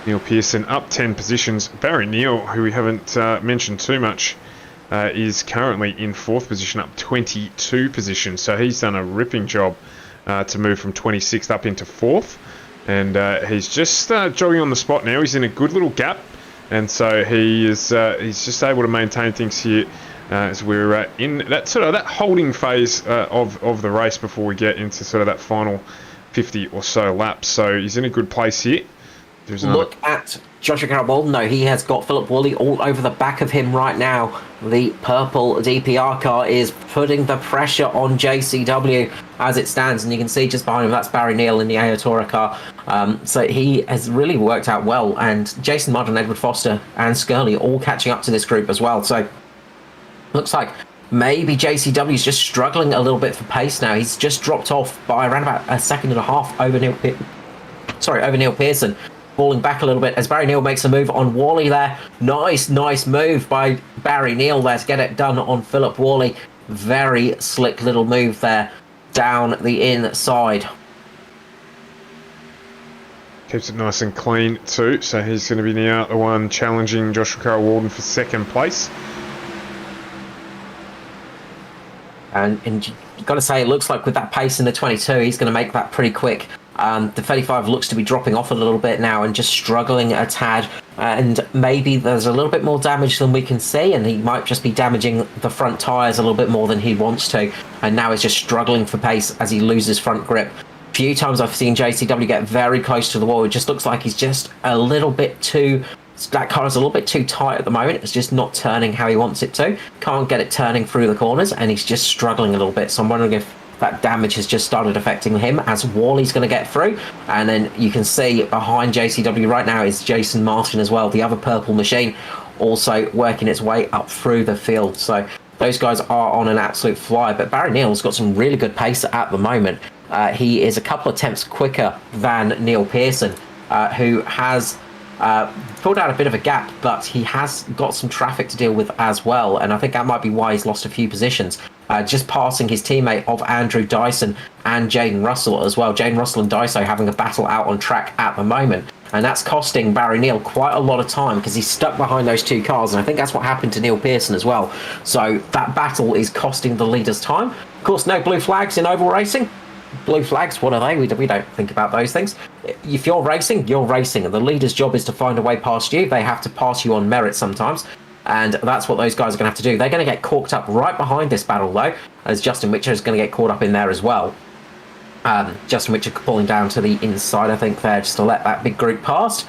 Neil Pearson up 10 positions. Barry Neal, who we haven't mentioned too much, is currently in 4th position, up 22 positions. So he's done a ripping job to move from 26th up into 4th. And he's just jogging on the spot now. He's in a good little gap. And so he's just able to maintain things here as we're in that sort of that holding phase of the race before we get into sort of that final 50 or so laps. So he's in a good place here. Look at Joshua Carroll-Walden, though. He has got Philip Woolley all over the back of him right now. The purple DPR car is putting the pressure on JCW as it stands, and you can see just behind him, that's Barry Neal in the Ayatora car. So he has really worked out well, and Jason Mudd and Edward Foster and Skirley all catching up to this group as well. So looks like maybe JCW is just struggling a little bit for pace now. He's just dropped off by around about a second and a half over Neil Pearson. Falling back a little bit as Barry Neal makes a move on Worley there. Nice move by Barry Neal there to get it done on Philip Worley. Very slick little move there down the inside. Keeps it nice and clean too. So he's going to be now the one challenging Joshua Carroll-Walden for 2nd place. And you've got to say, it looks like with that pace in the 22, he's going to make that pretty quick. The 35 looks to be dropping off a little bit now and just struggling a tad, and maybe there's a little bit more damage than we can see, and he might just be damaging the front tyres a little bit more than he wants to, and now he's just struggling for pace as he loses front grip. A few times I've seen JCW get very close to the wall. It just looks like he's just a little bit too... That car is a little bit too tight at the moment. It's just not turning how he wants it to. Can't get it turning through the corners, and he's just struggling a little bit. So I'm wondering if that damage has just started affecting him as Worley's going to get through. And then you can see behind JCW right now is Jason Martin as well, the other purple machine, also working its way up through the field. So those guys are on an absolute fly. But Barry Neal's got some really good pace at the moment. He is a couple of tenths quicker than Neil Pearson, who has pulled out a bit of a gap, but he has got some traffic to deal with as well, and I think that might be why he's lost a few positions. Just passing his teammate of Andrew Dyson and Jaden Russell as well. Jaden Russell and Dyson having a battle out on track at the moment, and that's costing Barry Neal quite a lot of time because he's stuck behind those two cars, and I think that's what happened to Neil Pearson as well. So that battle is costing the leaders time. Of course, no blue flags in oval racing. Blue flags, what are they? We don't think about those things. If you're racing, and the leader's job is to find a way past you. They have to pass you on merit sometimes, and that's what those guys are going to have to do. They're going to get corked up right behind this battle, though, as Justin Witcher is going to get caught up in there as well. Justin Witcher pulling down to the inside, I think, there, just to let that big group pass.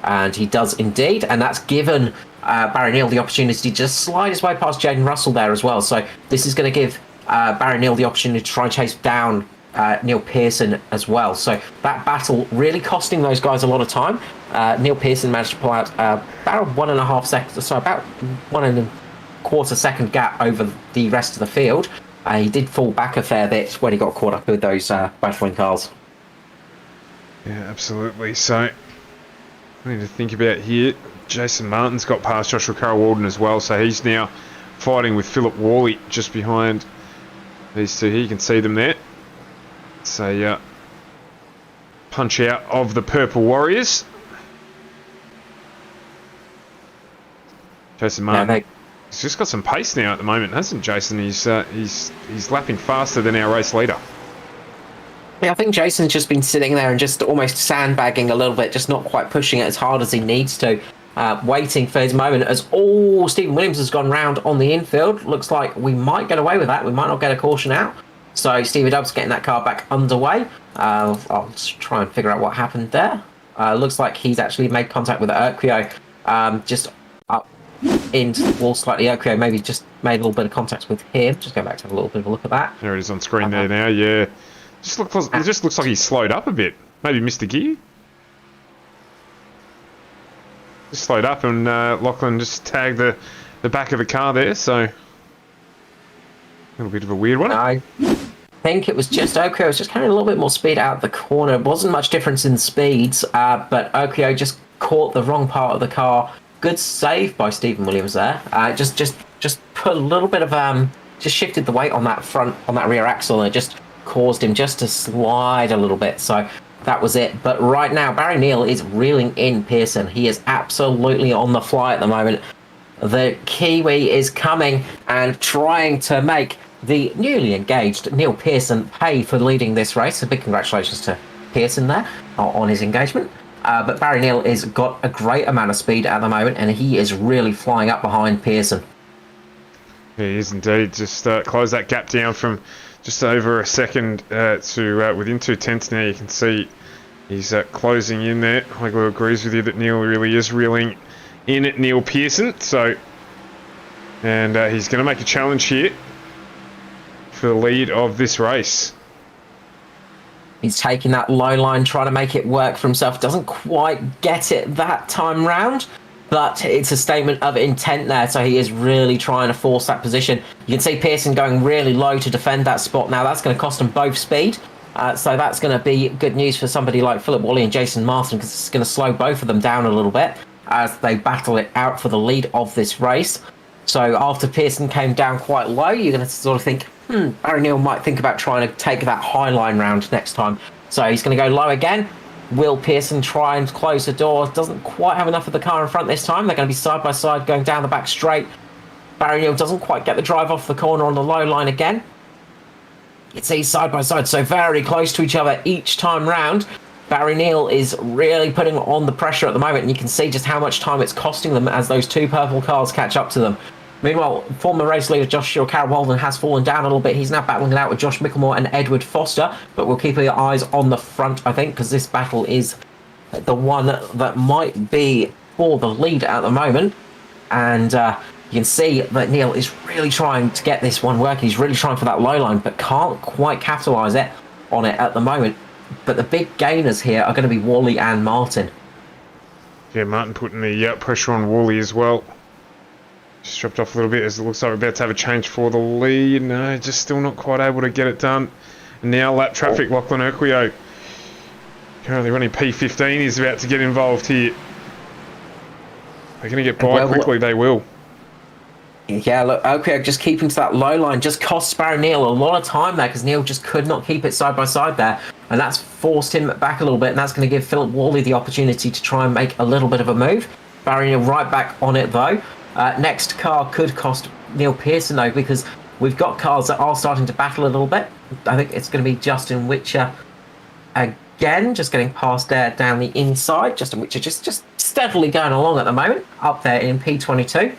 And he does indeed, and that's given Barry Neal the opportunity to just slide his way past Jaden Russell there as well. So this is going to give Barry Neal the opportunity to try and chase down Neil Pearson as well. So that battle really costing those guys a lot of time. Neil Pearson managed to pull out about 1.5 seconds, so about 1.25 second gap over the rest of the field. He did fall back a fair bit when he got caught up with those battling cars. Yeah, absolutely. So I need to think about here. Jason Martin's got past Joshua Carroll-Walden as well, so he's now fighting with Philip Worley just behind these two here. You can see them there. It's a punch out of the Purple Warriors. Jason Martin, he's just got some pace now at the moment, hasn't Jason? He's lapping faster than our race leader. Yeah, I think Jason's just been sitting there and just almost sandbagging a little bit, just not quite pushing it as hard as he needs to. Waiting for his moment as Stephen Williams has gone round on the infield. Looks like we might get away with that. We might not get a caution out. So Stevie Dubb's getting that car back underway. I'll just try and figure out what happened there. Looks like he's actually made contact with Urquio. Just up into the wall slightly. Urquio maybe just made a little bit of contact with him. Just go back to have a little bit of a look at that. There it is on screen there now, yeah. It just looks like he's slowed up a bit. Maybe missed a gear. Just slowed up, and Lachlan just tagged the back of the car there, so a little bit of a weird one. No, think it was just Okio was just carrying a little bit more speed out the corner. It wasn't much difference in speeds, but Okio just caught the wrong part of the car. Good save by Stephen Williams there. Just put a little bit of just shifted the weight on that rear axle, and it just caused him just to slide a little bit. So that was it. But right now, Barry Neal is reeling in Pearson. He is absolutely on the fly at the moment. The Kiwi is coming and trying to make the newly engaged Neil Pearson pay for leading this race. So big congratulations to Pearson there on his engagement. But Barry Neal has got a great amount of speed at the moment, and he is really flying up behind Pearson. He is indeed. Just close that gap down from just over a second to within 2/10 now. You can see he's closing in there. Heigl agrees with you that Neil really is reeling in at Neil Pearson. So, and he's going to make a challenge here for the lead of this race. He's taking that low line, trying to make it work for himself. Doesn't quite get it that time round, but it's a statement of intent there. So he is really trying to force that position. You can see Pearson going really low to defend that spot. Now that's going to cost them both speed. So that's going to be good news for somebody like Philip Wally and Jason Martin, because it's going to slow both of them down a little bit as they battle it out for the lead of this race. So after Pearson came down quite low, you're going to sort of think, Barry Neal might think about trying to take that high line round next time. So he's going to go low again. Will Pearson try and close the door? Doesn't quite have enough of the car in front this time. They're going to be side by side going down the back straight. Barry Neal doesn't quite get the drive off the corner on the low line again. You see side by side, so very close to each other each time round. Barry Neal is really putting on the pressure at the moment, and you can see just how much time it's costing them as those two purple cars catch up to them. Meanwhile, former race leader Joshua Carroll-Walden has fallen down a little bit. He's now battling it out with Josh Micklemore and Edward Foster, but we'll keep our eyes on the front, I think, because this battle is the one that might be for the lead at the moment. And you can see that Neil is really trying to get this one working. He's really trying for that low line, but can't quite capitalise on it at the moment. But the big gainers here are going to be Wally and Martin. Yeah, Martin putting the pressure on Wally as well. Just dropped off a little bit as it looks like we're about to have a change for the lead. No, just still not quite able to get it done. And now lap traffic, Lachlan Urquio. Currently running P15. He's about to get involved here. They're going to get by quickly, they will. Yeah, look, Urquio just keeping to that low line just costs Barry Neal a lot of time there, because Neal just could not keep it side by side there. And that's forced him back a little bit, and that's going to give Philip Wally the opportunity to try and make a little bit of a move. Barry Neal right back on it, though. Next car could cost Neil Pearson, though, because we've got cars that are starting to battle a little bit. I think it's going to be Justin Witcher again, just getting past there down the inside. Justin Witcher just steadily going along at the moment, up there in P22.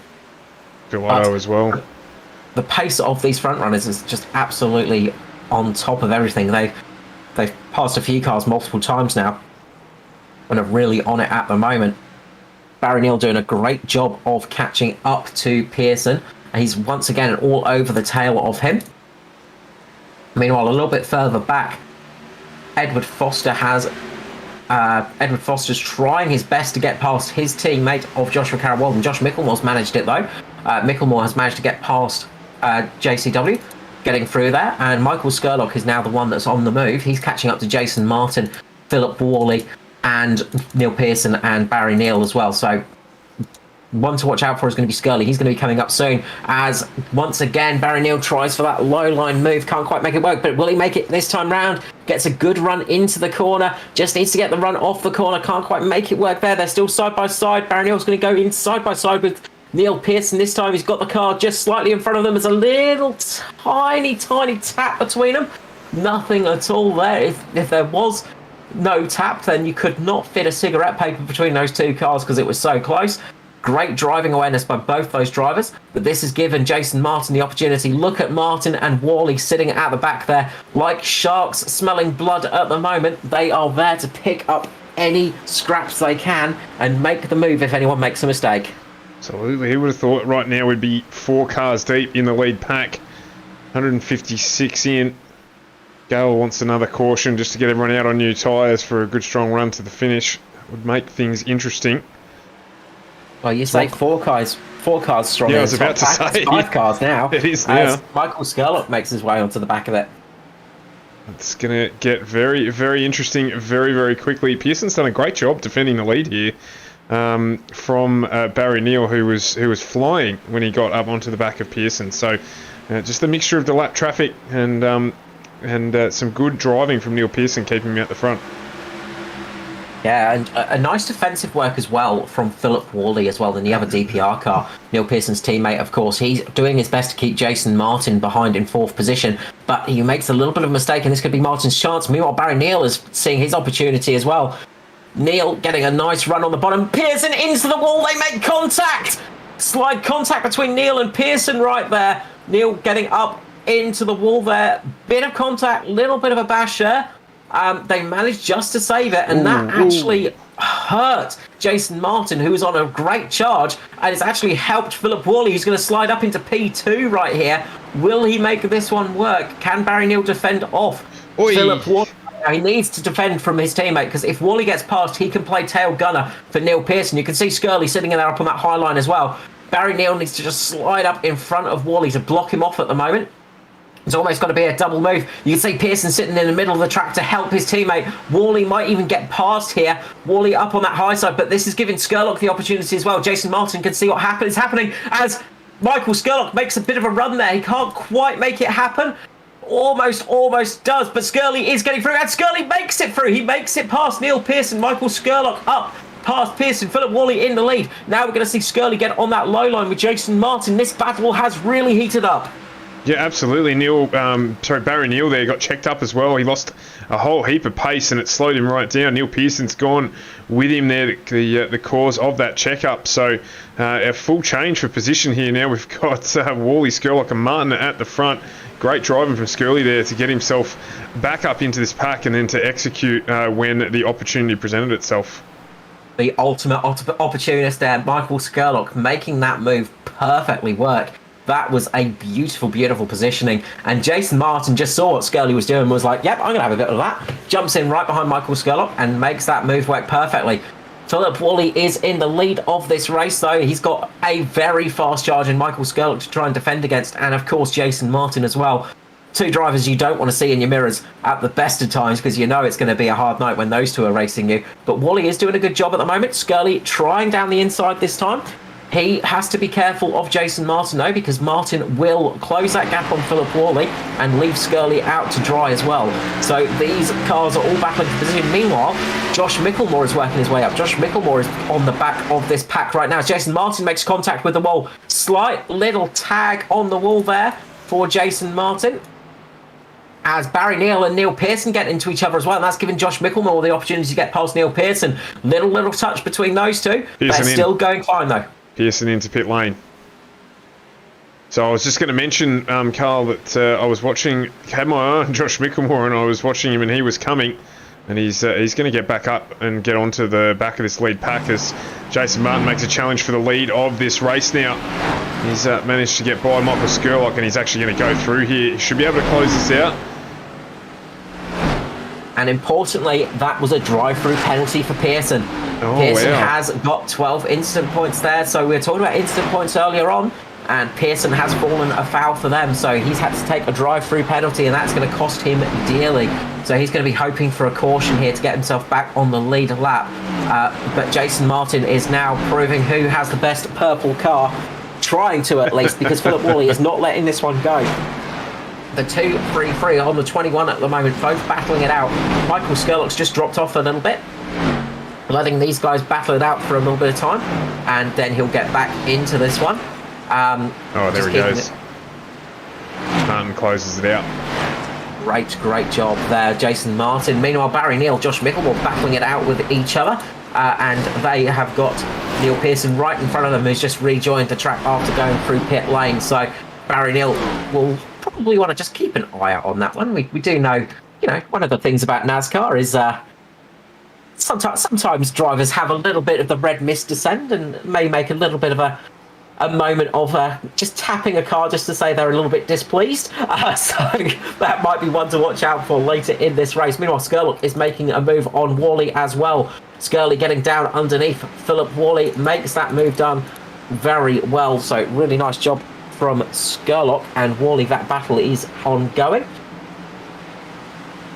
Gelato as well. The pace of these front runners is just absolutely on top of everything. They've passed a few cars multiple times now and are really on it at the moment. Barry Neal doing a great job of catching up to Pearson. He's once again all over the tail of him. Meanwhile, a little bit further back, Edward Foster's trying his best to get past his teammate of Joshua Carroll-Walden. Josh Micklemore's managed it, though. Micklemore has managed to get past JCW, getting through there. And Michael Skurlock is now the one that's on the move. He's catching up to Jason Martin, Philip Worley, and Neil Pearson and Barry Neal as well. So one to watch out for is going to be Scully. He's going to be coming up soon, as once again Barry Neal tries for that low line move. Can't quite make it work, but will he make it this time round? Gets a good run into the corner, just needs to get the run off the corner. Can't quite make it work there. They're still side by side. Barry Neal's going to go in side by side with Neil Pearson this time. He's got the car just slightly in front of them. There's a little tiny tap between them. Nothing at all there. If there was no tap, then you could not fit a cigarette paper between those two cars because it was so close. Great driving awareness by both those drivers, but this has given Jason Martin the opportunity. Look at Martin and Worley sitting at the back there like sharks smelling blood at the moment. They are there to pick up any scraps they can and make the move if anyone makes a mistake. Absolutely. Who would have thought right now we'd be 4 cars deep in the lead pack. 156 in. Gale wants another caution just to get everyone out on new tyres for a good strong run to the finish. Would make things interesting. Well, you say 4 cars strong. Yeah, I was about to say. It's 5 cars now. It is now. As Michael Skurlock makes his way onto the back of it. It's going to get very, very interesting very, very quickly. Pearson's done a great job defending the lead here from Barry Neal, who was flying when he got up onto the back of Pearson. So just a mixture of the lap traffic and some good driving from Neil Pearson keeping him at the front. Yeah, and a nice defensive work as well from Philip Worley as well in the other DPR car. Neil Pearson's teammate, of course, he's doing his best to keep Jason Martin behind in 4th position, but he makes a little bit of a mistake, and this could be Martin's chance. Meanwhile, Barry Neal is seeing his opportunity as well. Neal getting a nice run on the bottom. Pearson into the wall. They make contact. Slide contact between Neal and Pearson right there. Neal getting up into the wall there. Bit of contact, little bit of a bash there. They managed just to save it, and that actually hurt Jason Martin, who was on a great charge, and it's actually helped Philip Worley, who's going to slide up into P2 right here. Will he make this one work? Can Barry Neal defend off Philip Worley? He needs to defend from his teammate, because if Worley gets past, he can play tail gunner for Neil Pearson. You can see Skirley sitting in there up on that high line as well. Barry Neal needs to just slide up in front of Worley to block him off at the moment. It's almost got to be a double move. You can see Pearson sitting in the middle of the track to help his teammate. Worley might even get past here. Worley up on that high side, but this is giving Skurlock the opportunity as well. Jason Martin can see what is happening as Michael Skurlock makes a bit of a run there. He can't quite make it happen. Almost does, but Skirley is getting through, and Skirley makes it through. He makes it past Neil Pearson. Michael Skurlock up past Pearson. Philip Worley in the lead. Now we're going to see Skirley get on that low line with Jason Martin. This battle has really heated up. Yeah, absolutely. Barry Neal there got checked up as well. He lost a whole heap of pace and it slowed him right down. Neil Pearson's gone with him there, the cause of that checkup. So a full change for position here now. We've got Worley, Skurlock and Martin at the front. Great driving from Skirley there to get himself back up into this pack and then to execute when the opportunity presented itself. The ultimate opportunist there, Michael Skurlock, making that move perfectly work. That was a beautiful, beautiful positioning. And Jason Martin just saw what Skirley was doing and was like, yep, I'm going to have a bit of that. Jumps in right behind Michael Skurlock and makes that move work perfectly. Philip Worley is in the lead of this race, though. He's got a very fast charge in Michael Skurlock to try and defend against, and of course Jason Martin as well. Two drivers you don't want to see in your mirrors at the best of times, because you know it's going to be a hard night when those two are racing you. But Worley is doing a good job at the moment. Skirley trying down the inside this time. He has to be careful of Jason Martin, though, because Martin will close that gap on Philip Worley and leave Skirley out to dry as well. So these cars are all battling for position. Meanwhile, Josh Micklemore is working his way up. Josh Micklemore is on the back of this pack right now. As Jason Martin makes contact with the wall. Slight little tag on the wall there for Jason Martin, as Barry Neal and Neil Pearson get into each other as well, and that's giving Josh Micklemore the opportunity to get past Neil Pearson. Little touch between those two, but still going fine, though. Pearson into pit lane. So I was just going to mention, Carl, that I was had my eye on Josh Micklemore, and I was watching him, and he was coming, and he's going to get back up and get onto the back of this lead pack as Jason Martin makes a challenge for the lead of this race now. He's managed to get by Michael Skurlock, and he's actually going to go through here. He should be able to close this out. And importantly, that was a drive-through penalty for Pearson. Pearson has got 12 instant points there. So we were talking about instant points earlier on, and Pearson has fallen a foul for them. So he's had to take a drive-through penalty, and that's going to cost him dearly. So he's going to be hoping for a caution here to get himself back on the lead lap. But Jason Martin is now proving who has the best purple car, trying to at least, because Philip Worley is not letting this one go. The 2-3-3 on the 21 at the moment, both battling it out. Michael Skurlock's just dropped off a little bit, letting these guys battle it out for a little bit of time, and then he'll get back into this one. There he goes. Martin closes it out. Great job there, Jason Martin. Meanwhile, Barry Neal, Josh Micklemore battling it out with each other, and they have got Neil Pearson right in front of them, who's just rejoined the track after going through pit lane. So Barry Neal will probably want to just keep an eye out on that one. We do know, one of the things about NASCAR is sometimes drivers have a little bit of the red mist descend and may make a little bit of a moment of just tapping a car just to say they're a little bit displeased. So that might be one to watch out for later in this race. Meanwhile, Skurlock is making a move on Worley as well. Skirley getting down underneath Philip Worley makes that move done very well. So really nice job from Skurlock and Worley. That battle is ongoing.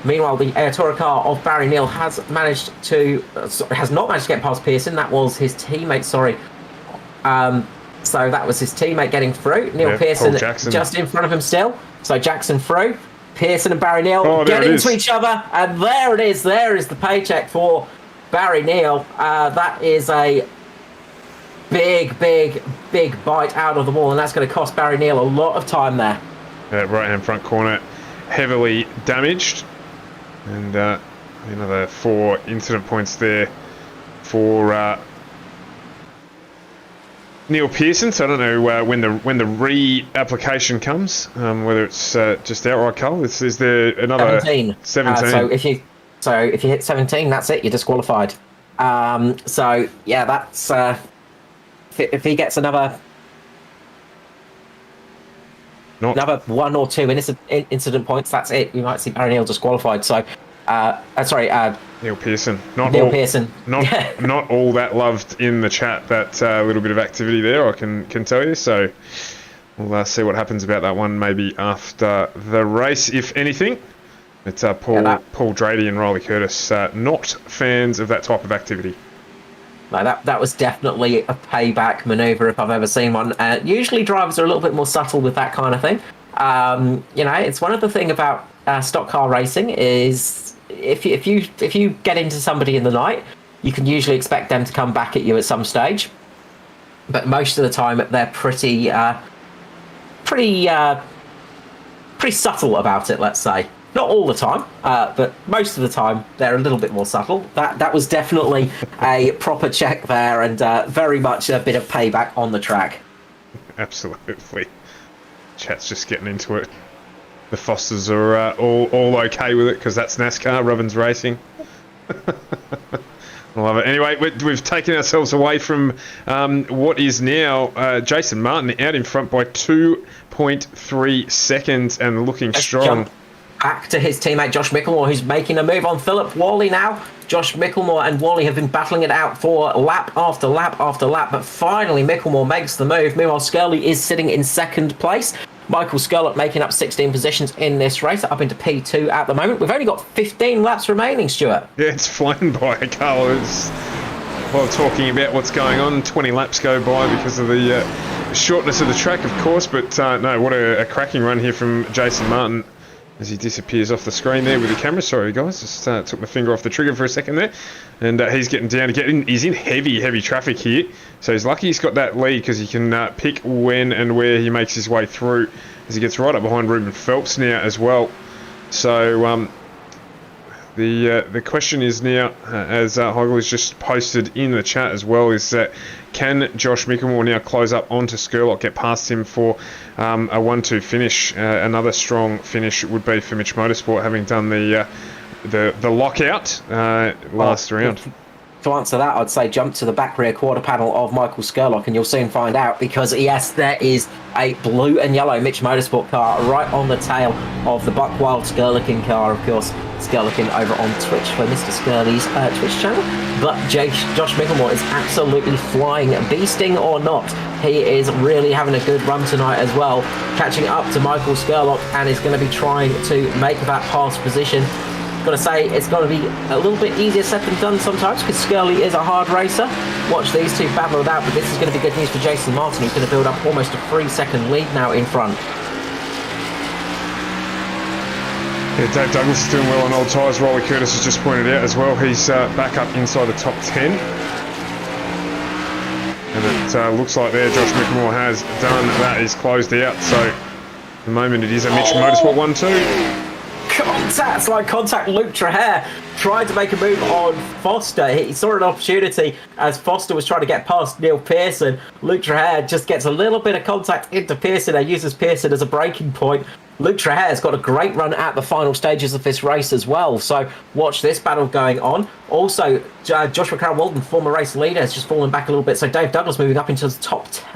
Meanwhile, the Aotearoa car of Barry Neal has not managed to get past Pearson. That was his teammate, sorry. So that was his teammate getting through. Neil Pearson just in front of him still. So Jackson through. Pearson and Barry Neal get into each other. And there it is. There is the paycheck for Barry Neal. That is a big bite out of the wall. And that's going to cost Barry Neal a lot of time there. Right-hand front corner heavily damaged. And another 4 incident points there for Neil Pearson. So I don't know when the re-application comes, whether it's just outright cull. Is there another 17? So if you hit 17, that's it. You're disqualified. So yeah, that's if he gets another 1 or 2 incident points, that's it. We might see Barry Neal disqualified. So Neil Pearson. Pearson. Not all that loved in the chat, that little bit of activity there, I can tell you. So we'll see what happens about that one maybe after the race, if anything. It's Paul Drady and Riley Curtis, not fans of that type of activity. No, that was definitely a payback manoeuvre if I've ever seen one. Usually drivers are a little bit more subtle with that kind of thing. It's one of the things about stock car racing is if you get into somebody in the night, you can usually expect them to come back at you at some stage. But most of the time, they're pretty subtle about it. Let's say not all the time, but most of the time they're a little bit more subtle. That was definitely a proper check there, and very much a bit of payback on the track. Absolutely. Chat's just getting into it. The Fosters are all okay with it because that's NASCAR, Robbins Racing. I love it. Anyway, we've taken ourselves away from what is now Jason Martin out in front by 2.3 seconds and looking strong. Back to his teammate Josh Micklemore, who's making a move on Philip Worley now. Josh Micklemore and Worley have been battling it out for lap after lap after lap, but finally Micklemore makes the move. Meanwhile, Skurley is sitting in second place. Michael Skurlock making up 16 positions in this race, up into P2 at the moment. We've only got 15 laps remaining, Stuart. Yeah, it's flown by, Carlo. While talking about what's going on, 20 laps go by because of the shortness of the track, of course, but no, what a cracking run here from Jason Martin as he disappears off the screen there with the camera. Sorry, guys, just took my finger off the trigger for a second there. And he's getting down he's in heavy traffic here. So he's lucky he's got that lead because he can pick when and where he makes his way through as he gets right up behind Ruben Phelps now as well. So the question is now, as Heigl has just posted in the chat as well, is that can Josh Micklemore now close up onto Skurlock, get past him for a 1-2 finish? Another strong finish would be for Mitch Motorsport, having done the lockout last round. To answer that, I'd say jump to the back rear quarter panel of Michael Skurlock and you'll soon find out, because yes, there is a blue and yellow Mitch Motorsport car right on the tail of the Buckwild Skurlocking car, of course. Skurlocking over on Twitch for Mr. Skurley's Twitch channel. But Josh Micklemore is absolutely flying, beasting or not. He is really having a good run tonight as well, catching up to Michael Skurlock, and is going to be trying to make that pass position. Got to say, it's got to be a little bit easier said than done sometimes, because Skurley is a hard racer. Watch these two battle it out, but this is going to be good news for Jason Martin, who's going to build up almost a 3-second lead now in front. Yeah, Dave Douglas is doing well on old tyres. Riley Curtis has just pointed out as well. He's back up inside the top 10. And it looks like there Josh Micklemore has done that. Is closed out. So at the moment it is a Mitch Motorsport 1-2. Contact. Luke Traher tried to make a move on Foster. He saw an opportunity as Foster was trying to get past Neil Pearson. Luke Traher just gets a little bit of contact into Pearson and uses Pearson as a braking point. Luke Traher has got a great run at the final stages of this race as well, so watch this battle going on. Also, Joshua Carroll-Walden, former race leader, has just fallen back a little bit, so Dave Douglas moving up into the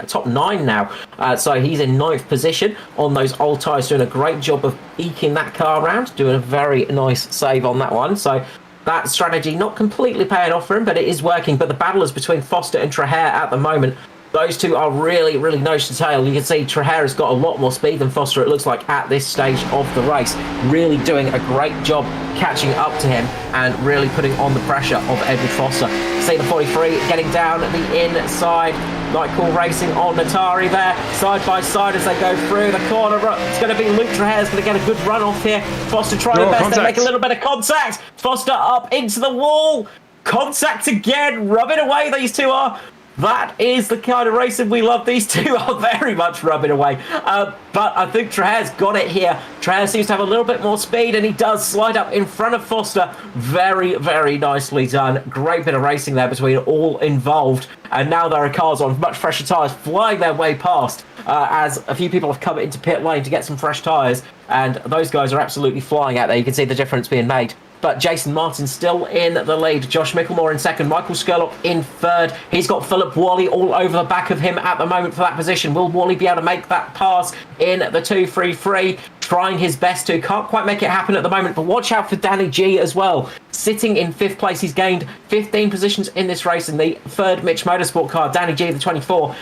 top 9 now. So he's in 9th position on those old tyres, doing a great job of eking that car around, doing a very nice save on that one. So that strategy not completely paying off for him, but it is working. But the battle is between Foster and Traher at the moment. Those two are really, really nose to tail. You can see Trahera has got a lot more speed than Foster, it looks like, at this stage of the race. Really doing a great job catching up to him and really putting on the pressure of Edward Foster. See the 43 getting down the inside. Nightcall racing on Natari there, side by side as they go through the corner. It's going to be Luke Trahera's going to get a good run off here. Foster trying their best to make a little bit of contact. Foster up into the wall. Contact again, rubbing away these two are. That is the kind of racing we love. These two are very much rubbing away. But I think Trahera's got it here. Trahera seems to have a little bit more speed, and he does slide up in front of Foster. Very, very nicely done. Great bit of racing there between all involved. And now there are cars on much fresher tyres flying their way past as a few people have come into pit lane to get some fresh tyres. And those guys are absolutely flying out there. You can see the difference being made. But Jason Martin still in the lead. Josh Micklemore in second. Michael Skurlock in third. He's got Philip Wally all over the back of him at the moment for that position. Will Wally be able to make that pass in the 2-3-3? Trying his best to. Can't quite make it happen at the moment. But watch out for Danny G as well. Sitting in fifth place. He's gained 15 positions in this race in the third Mitch Motorsport car. Danny G, the 24.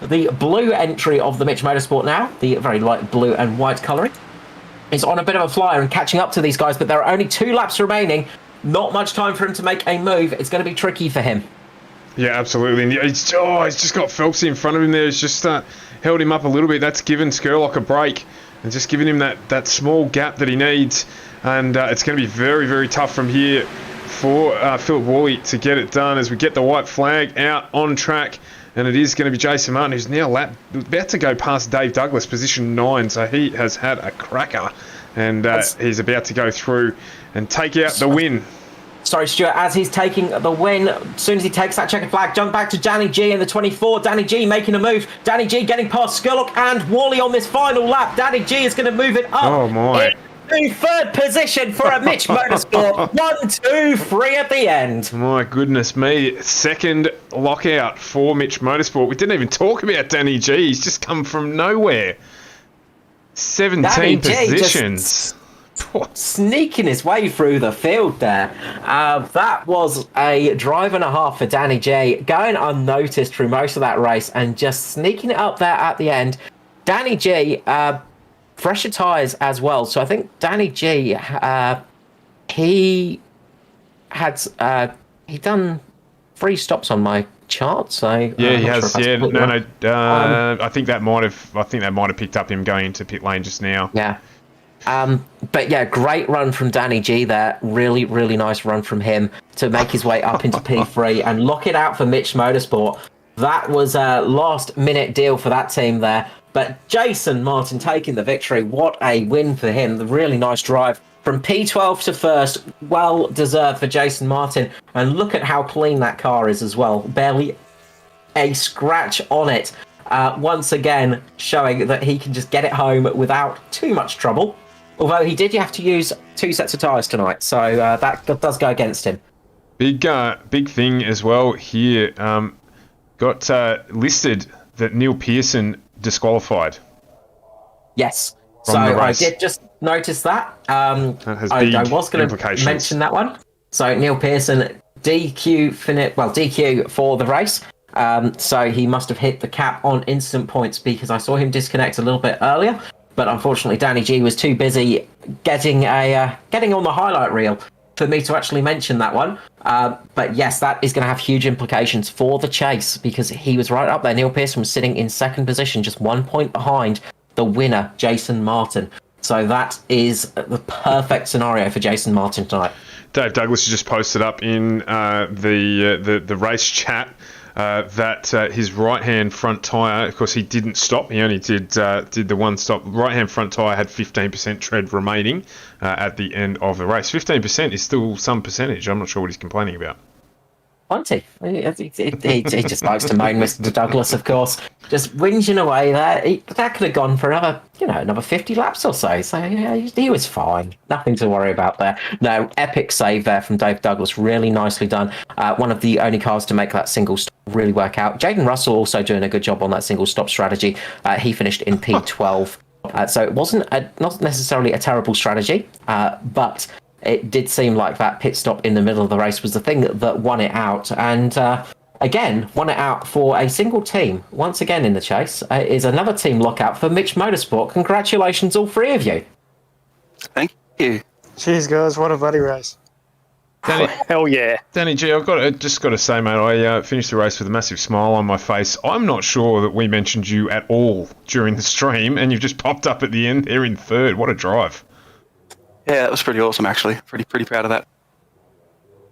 The blue entry of the Mitch Motorsport now. The very light blue and white colouring. Is on a bit of a flyer and catching up to these guys, but there are only 2 laps remaining. Not much time for him to make a move. It's going to be tricky for him. Yeah, absolutely. And he's just got Phelpsy in front of him there. He's just held him up a little bit. That's given Skurlock a break and just giving him that small gap that he needs. And it's going to be very, very tough from here for Philip Wally to get it done as we get the white flag out on track. And it is going to be Jason Martin, who's now about to go past Dave Douglas, position 9. So he has had a cracker, and he's about to go through and take out the win. Sorry, Stuart, as he's taking the win, as soon as he takes that checkered flag, jump back to Danny G in the 24. Danny G making a move. Danny G getting past Skurlock and Wally on this final lap. Danny G is going to move it up. Oh, my. In third position for a Mitch Motorsport. 1, 2, 3 at the end. My goodness me. Second lockout for Mitch Motorsport. We didn't even talk about Danny G. He's just come from nowhere. 17 positions. Sneaking his way through the field there. That was a drive and a half for Danny G. Going unnoticed through most of that race and just sneaking it up there at the end. Danny G... fresher tyres as well. So I think Danny G, he done 3 stops on my chart. So yeah, he has. Yeah, no. I think that might have picked up him going into pit lane just now. Yeah. But yeah, great run from Danny G there. Really, really nice run from him to make his way up into P3 and lock it out for Mitch Motorsport. That was a last minute deal for that team there. But Jason Martin taking the victory. What a win for him. The really nice drive from P12 to first. Well deserved for Jason Martin. And look at how clean that car is as well. Barely a scratch on it. Once again, showing that he can just get it home without too much trouble. Although he did have to use 2 sets of tyres tonight. So that does go against him. Big thing as well here. Got listed that Neil Pearson disqualified. Yes. So I did just notice that. That has big I was going to mention that one. So Neil Pearson DQ for the race. So he must have hit the cap on instant points because I saw him disconnect a little bit earlier. But unfortunately, Danny G was too busy getting on the highlight reel for me to actually mention that one. But yes, that is going to have huge implications for the chase because he was right up there. Neil Pearson was sitting in second position, just 1 point behind the winner, Jason Martin. So that is the perfect scenario for Jason Martin tonight. Dave Douglas just posted up in the race chat that his right-hand front tyre, of course, he didn't stop. He only did the one stop. Right-hand front tyre had 15% tread remaining at the end of the race. 15% is still some percentage. I'm not sure what he's complaining about. Plenty. He just likes to moan Mr. Douglas, of course. Just whinging away there. That could have gone for another 50 laps or so. So yeah, he was fine. Nothing to worry about there. No, epic save there from Dave Douglas. Really nicely done. One of the only cars to make that single stop really work out. Jaden Russell also doing a good job on that single stop strategy. He finished in P12. So it wasn't not necessarily a terrible strategy, but it did seem like that pit stop in the middle of the race was the thing that won it out. And again, won it out for a single team. Once again in the chase is another team lockout for Mitch Motorsport. Congratulations, all three of you. Thank you. Cheers, guys. What a bloody race. Danny, Hell yeah. Danny G, just got to say, mate, I finished the race with a massive smile on my face. I'm not sure that we mentioned you at all during the stream, and you've just popped up at the end there in third. What a drive. Yeah, that was pretty awesome, actually. Pretty proud of that.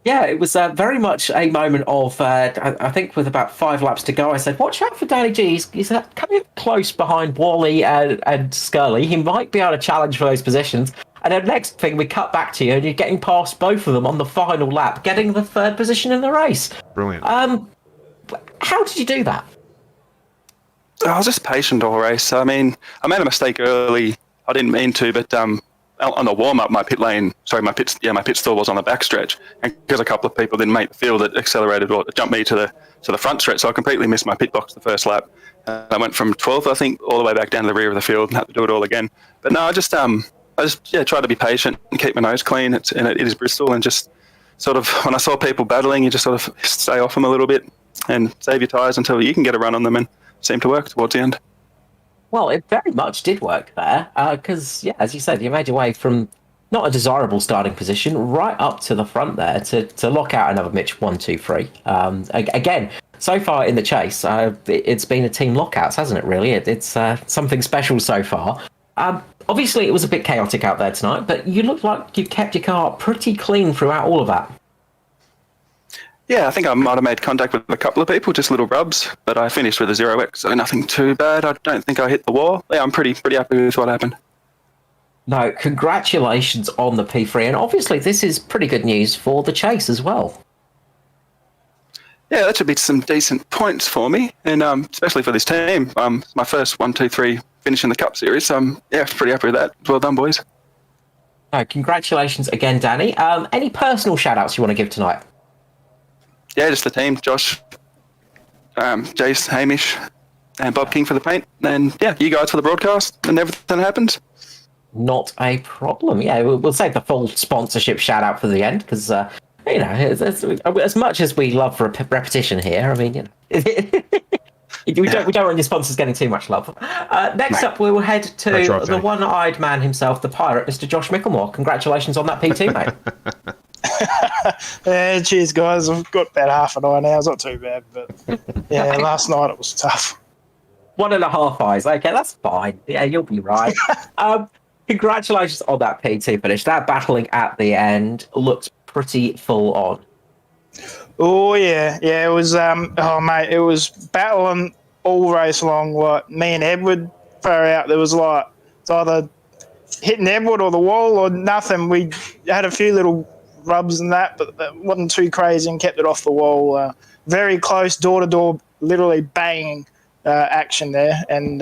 Yeah, it was very much a moment of, I think with about 5 laps to go, I said, watch out for Danny G. He's coming close behind Wally and Scully. He might be able to challenge for those positions. And then next thing, we cut back to you, and you're getting past both of them on the final lap, getting the 3rd position in the race. Brilliant. How did you do that? I was just patient all race. I mean, I made a mistake early. I didn't mean to, but on the warm-up, my pit stall was on the back stretch, and because a couple of people didn't make the field, it accelerated or jumped me to the front stretch, so I completely missed my pit box the first lap. I went from 12th, I think, all the way back down to the rear of the field and had to do it all again. But no, I just tried to be patient and keep my nose clean. It is Bristol, and just sort of when I saw people battling, you just sort of stay off them a little bit and save your tyres until you can get a run on them, and it seemed to work towards the end. Well, it very much did work there, because, yeah, as you said, you made your way from not a desirable starting position right up to the front there to lock out another Mitch 1, 2, 3. Again, so far in the chase, it's been a team lockouts, hasn't it, really? It's something special so far. Obviously, it was a bit chaotic out there tonight, but you looked like you kept your car pretty clean throughout all of that. Yeah, I think I might have made contact with a couple of people, just little rubs, but I finished with a 0x, so nothing too bad. I don't think I hit the wall. Yeah, I'm pretty happy with what happened. No, congratulations on the P3, and obviously this is pretty good news for the chase as well. Yeah, that should be some decent points for me, and especially for this team. My first 1, 2, 3 finish in the Cup Series, so yeah, pretty happy with that. Well done, boys. No, congratulations again, Danny. Any personal shout-outs you want to give tonight? Yeah, just the team, Josh, Jace, Hamish, and Bob King for the paint, and yeah, you guys for the broadcast and everything that happens. Not a problem. Yeah, we'll save the full sponsorship shout-out for the end, because, you know, as much as we love repetition here, I mean, you know, we don't want your sponsors getting too much love. Next up, we will head to the one-eyed man himself, the pirate, Mr. Josh Micklemore. Congratulations on that PT, mate. Yeah, cheers, guys. I've got about half an eye now. It's not too bad, but yeah, last night it was tough. 1.5 eyes. Okay, that's fine. Yeah, you'll be right. Congratulations on that PT finish. That battling at the end looked pretty full on. Oh yeah, it was. Oh mate, it was battling all race long. Like me and Edward far out. There was like it's either hitting Edward or the wall or nothing. We had a few little rubs and that, but that wasn't too crazy and kept it off the wall. Very close, door to door, literally banging action there. And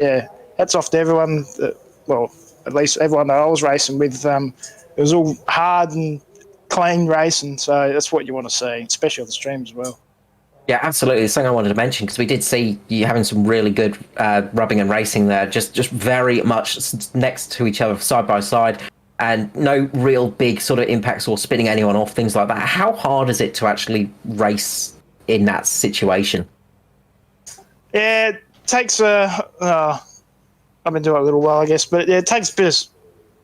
yeah, hats off to everyone. Well, at least everyone that I was racing with. It was all hard and clean racing, so that's what you want to see, especially on the stream as well. Yeah, absolutely. The thing I wanted to mention, because we did see you having some really good rubbing and racing there, just very much next to each other, side by side, and no real big sort of impacts or spinning anyone off, things like that. How hard is it to actually race in that situation? Yeah, it takes I've been doing it a little while, I guess, but yeah, it takes a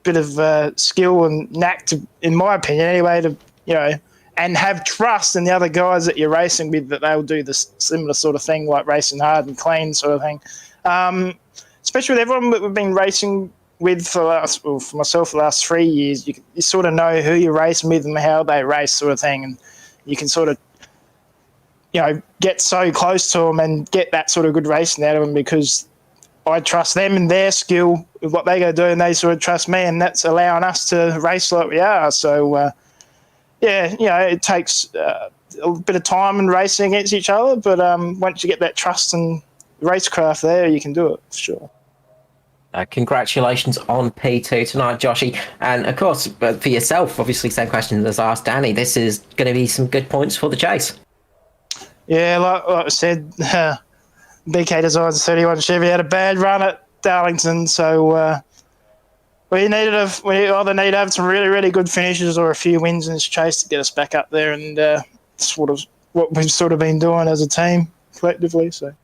bit of skill and knack to, in my opinion anyway, to, you know, and have trust in the other guys that you're racing with that they'll do this similar sort of thing, like racing hard and clean sort of thing. Especially with everyone that we've been racing with for myself the last 3 years, you sort of know who you're racing with and how they race sort of thing, and you can sort of, you know, get so close to them and get that sort of good racing out of them because I trust them and their skill with what they go do, and they sort of trust me, and that's allowing us to race like we are. So, yeah, you know, it takes a bit of time and racing against each other, but once you get that trust and racecraft there, you can do it for sure. Congratulations on P2 tonight, Joshy. And of course, for yourself, obviously, same question as asked Danny. This is going to be some good points for the chase. Yeah, like I said, BK Designs 31 Chevy had a bad run at Darlington, so we either need to have some really, really good finishes or a few wins in this chase to get us back up there, and sort of what we've sort of been doing as a team collectively. So.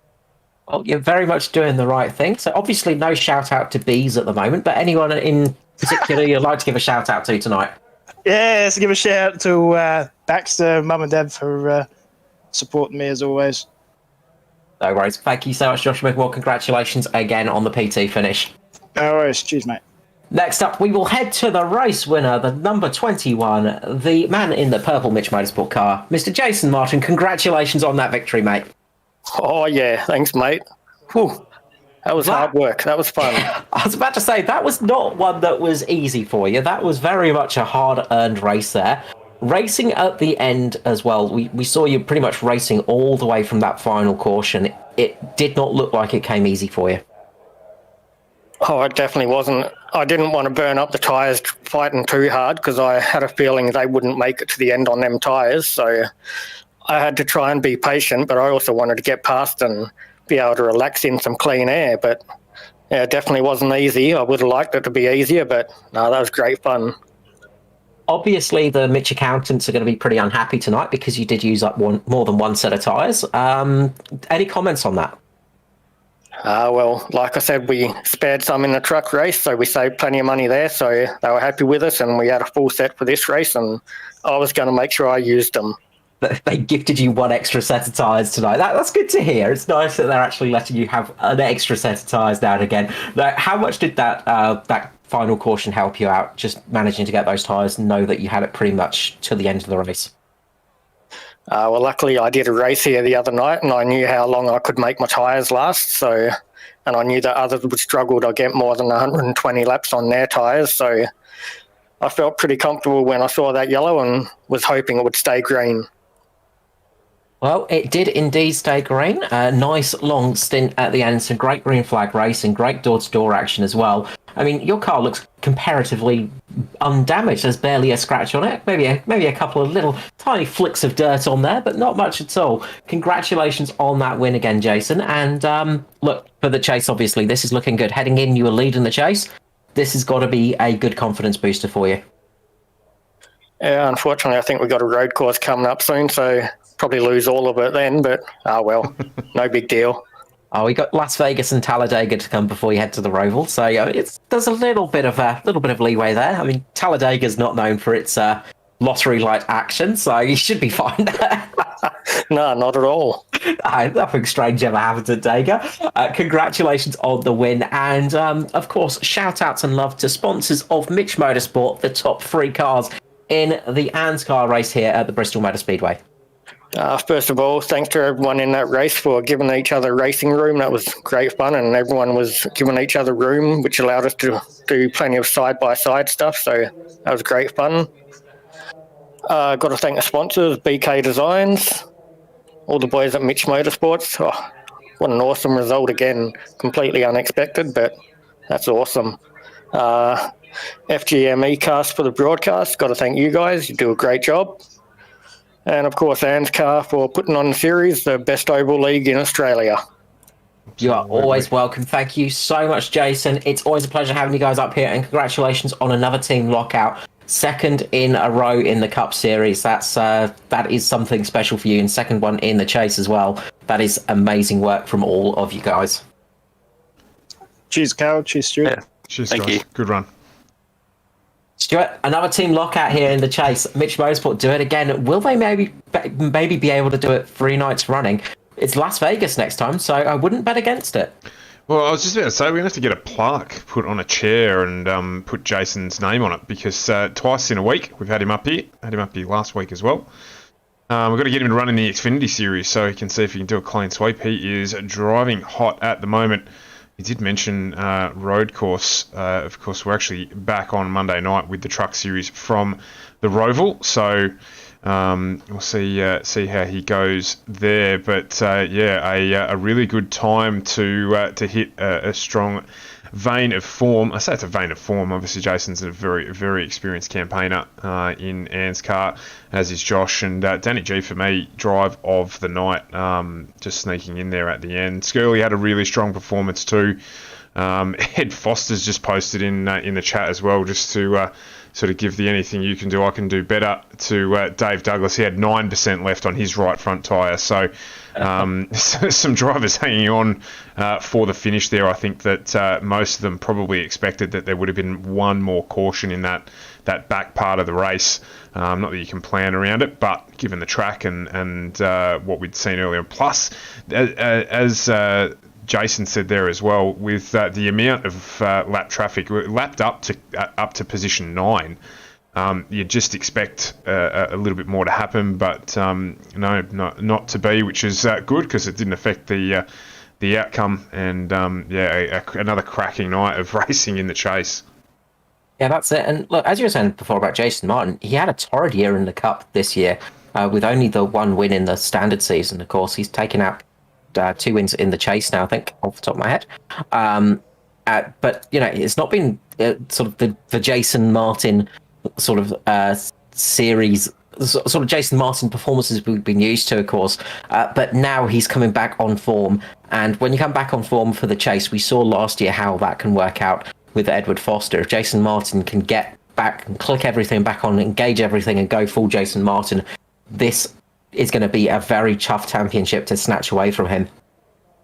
Well, you're very much doing the right thing. So obviously no shout out to bees at the moment, but anyone in particular you'd like to give a shout out to tonight? Yeah, let's give a shout out to Baxter, Mum and Dad for supporting me as always. No worries. Thank you so much, Josh McMore. Congratulations again on the PT finish. No worries. Cheers, mate. Next up, we will head to the race winner, the number 21, the man in the purple Mitch Motorsport car, Mr. Jason Martin. Congratulations on that victory, mate. Oh, yeah. Thanks, mate. Whew. That was hard work. That was fun. I was about to say, that was not one that was easy for you. That was very much a hard-earned race there. Racing at the end as well, we saw you pretty much racing all the way from that final caution. It did not look like it came easy for you. Oh, it definitely wasn't. I didn't want to burn up the tyres fighting too hard because I had a feeling they wouldn't make it to the end on them tyres. So I had to try and be patient, but I also wanted to get past and be able to relax in some clean air. But yeah, it definitely wasn't easy. I would have liked it to be easier, but no, that was great fun. Obviously, the Mitch accountants are going to be pretty unhappy tonight because you did use up more than one set of tyres. Any comments on that? Well, like I said, we spared some in the truck race, so we saved plenty of money there. So they were happy with us, and we had a full set for this race, and I was going to make sure I used them. They gifted you one extra set of tyres tonight. That's good to hear. It's nice that they're actually letting you have an extra set of tyres now and again. Now, how much did that final caution help you out, just managing to get those tyres and know that you had it pretty much to the end of the race? Well, luckily I did a race here the other night, and I knew how long I could make my tyres last. And I knew that others would struggle to get more than 120 laps on their tyres. So I felt pretty comfortable when I saw that yellow and was hoping it would stay green. Well, it did indeed stay green. A nice long stint at the end, some great green flag racing, great door-to-door action as well. I mean, your car looks comparatively undamaged. There's barely a scratch on it. Maybe a couple of little tiny flicks of dirt on there, but not much at all. Congratulations on that win again, Jason. And look, for the chase, obviously, this is looking good. Heading in, you were leading the chase. This has got to be a good confidence booster for you. Yeah, unfortunately, I think we've got a road course coming up soon, so probably lose all of it then, but well, no big deal. Oh, we got Las Vegas and Talladega to come before you head to the Roval, so there's a little bit of leeway there. I mean, Talladega's not known for its lottery-like action, so you should be fine there. No, not at all. Nothing strange ever happened at Dega. Congratulations on the win, and of course, shout-outs and love to sponsors of Mitch Motorsport, the top 3 cars in the ANZCAR race here at the Bristol Motor Speedway. First of all, thanks to everyone in that race for giving each other racing room. That was great fun, and everyone was giving each other room, which allowed us to do plenty of side-by-side stuff, so that was great fun. Got to thank the sponsors, BK Designs, all the boys at Mitch Motorsports. Oh, what an awesome result again. Completely unexpected, but that's awesome. FGM eCast for the broadcast. Got to thank you guys. You do a great job. And, of course, ANZCAR for putting on the series, the best oval league in Australia. You are always welcome. Thank you so much, Jason. It's always a pleasure having you guys up here, and congratulations on another team lockout. 2nd in a row in the Cup Series. That is something special for you, and 2nd one in the chase as well. That is amazing work from all of you guys. Cheers, Carl. Cheers, Stuart. Yeah. Cheers, Thank guys. you. Good run. Stuart, another team lockout here in the chase. Mitch Motorsport do it again. Will they maybe be able to do it 3 nights running? It's Las Vegas next time, so I wouldn't bet against it. Well, I was just about to say, we're going to have to get a plaque put on a chair and put Jason's name on it, because twice in a week we've had him up here. Had him up here last week as well. We've got to get him to run in the Xfinity Series so he can see if he can do a clean sweep. He is driving hot at the moment. He did mention road course. Of course, we're actually back on Monday night with the Truck Series from the Roval, so we'll see how he goes there. But a really good time to hit a strong vein of form. I say it's a vein of form. Obviously, Jason's a very, very experienced campaigner in ANZCAR, as is Josh. And Danny G, for me, drive of the night, just sneaking in there at the end. Skirley had a really strong performance too. Ed Foster's just posted in the chat as well, just to sort of give the anything you can do, I can do better to Dave Douglas. He had 9% left on his right front tyre. So some drivers hanging on for the finish there. I think that most of them probably expected that there would have been one more caution in that back part of the race. Not that you can plan around it, but given the track and what we'd seen earlier. Plus, as Jason said there as well, with the amount of lap traffic, lapped up to position 9, you just expect a little bit more to happen, but no, not to be, which is good because it didn't affect the outcome. And another cracking night of racing in the chase. Yeah, that's it. And look, as you were saying before about Jason Martin, he had a torrid year in the Cup this year, with only the one win in the standard season. Of course, he's taken out 2 wins in the chase now, I think, off the top of my head. But it's not been sort of the Jason Martin sort of series, sort of Jason Martin performances we've been used to, of course. But now he's coming back on form, and when you come back on form for the chase, we saw last year how that can work out with Edward Foster. If Jason Martin can get back and click everything back on, engage everything, and go full Jason Martin, this is going to be a very tough championship to snatch away from him.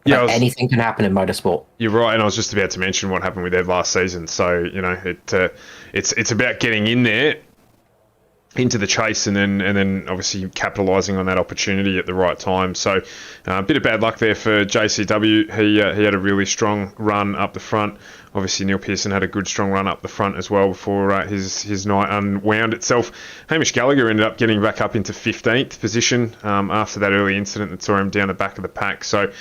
Yeah, anything can happen in motorsport. You're right, and I was just about to mention what happened with Ed last season. So it's about getting in there into the chase, and then obviously capitalising on that opportunity at the right time. So a bit of bad luck there for JCW. He had a really strong run up the front. Obviously, Neil Pearson had a good, strong run up the front as well before his night unwound itself. Hamish Gallagher ended up getting back up into 15th position after that early incident that saw him down the back of the pack. So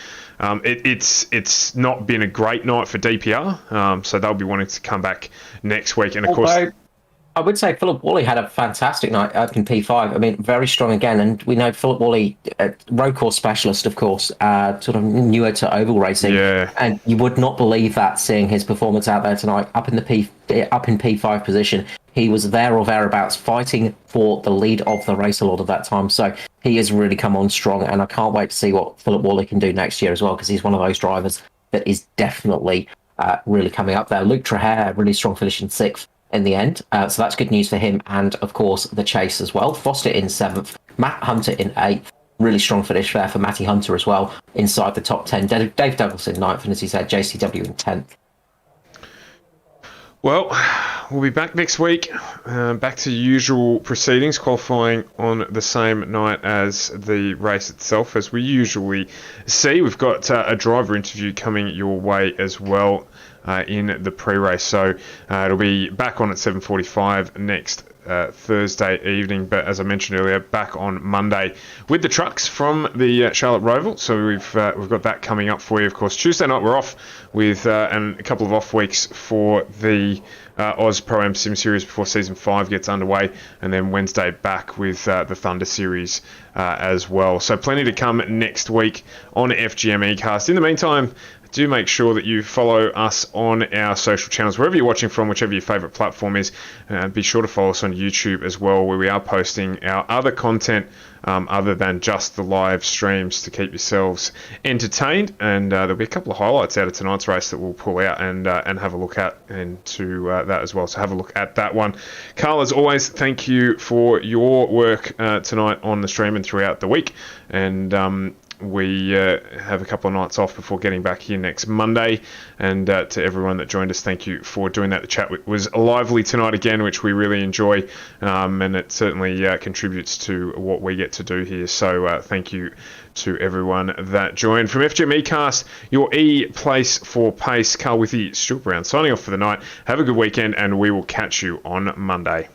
it's not been a great night for DPR. So they'll be wanting to come back next week. And of course, I would say Philip Woolley had a fantastic night up in P5. I mean, very strong again. And we know Philip Woolley, road course specialist, of course, sort of newer to oval racing. Yeah. And you would not believe that, seeing his performance out there tonight, up in P5 position. He was there or thereabouts, fighting for the lead of the race a lot of that time. So he has really come on strong, and I can't wait to see what Philip Woolley can do next year as well, because he's one of those drivers that is definitely really coming up there. Luke Traher, really strong finish in 6th. In the end, so that's good news for him, and of course the chase as well. Foster in 7th, Matt Hunter in 8th, really strong finish there for Matty Hunter as well, inside the top 10. Dave Douglas in 9th, and as he said, JCW in 10th. Well, we'll be back next week, back to usual proceedings, qualifying on the same night as the race itself, as we usually see. We've got a driver interview coming your way as well in the pre-race, so it'll be back on at 7:45 next Thursday evening, but as I mentioned earlier, back on Monday with the trucks from the Charlotte Roval. So we've got that coming up for you. Of course, Tuesday night we're off with and a couple of off weeks for the Oz Pro-Am Sim Series before Season 5 gets underway, and then Wednesday back with the Thunder Series as well. So plenty to come next week on FGM eCast. In the meantime, do make sure that you follow us on our social channels, wherever you're watching from, whichever your favourite platform is. Be sure to follow us on YouTube as well, where we are posting our other content other than just the live streams to keep yourselves entertained. And there'll be a couple of highlights out of tonight's race that we'll pull out and have a look at into that as well. So have a look at that one. Carl, as always, thank you for your work tonight on the stream and throughout the week. And we have a couple of nights off before getting back here next Monday, and to everyone that joined us, thank you for doing that. The chat was lively tonight again, which we really enjoy, and it certainly contributes to what we get to do here, so thank you to everyone that joined. From FGM eCast, your place for pace, Carl Withy, Stuart Brown signing off for the night. Have a good weekend, and we will catch you on Monday.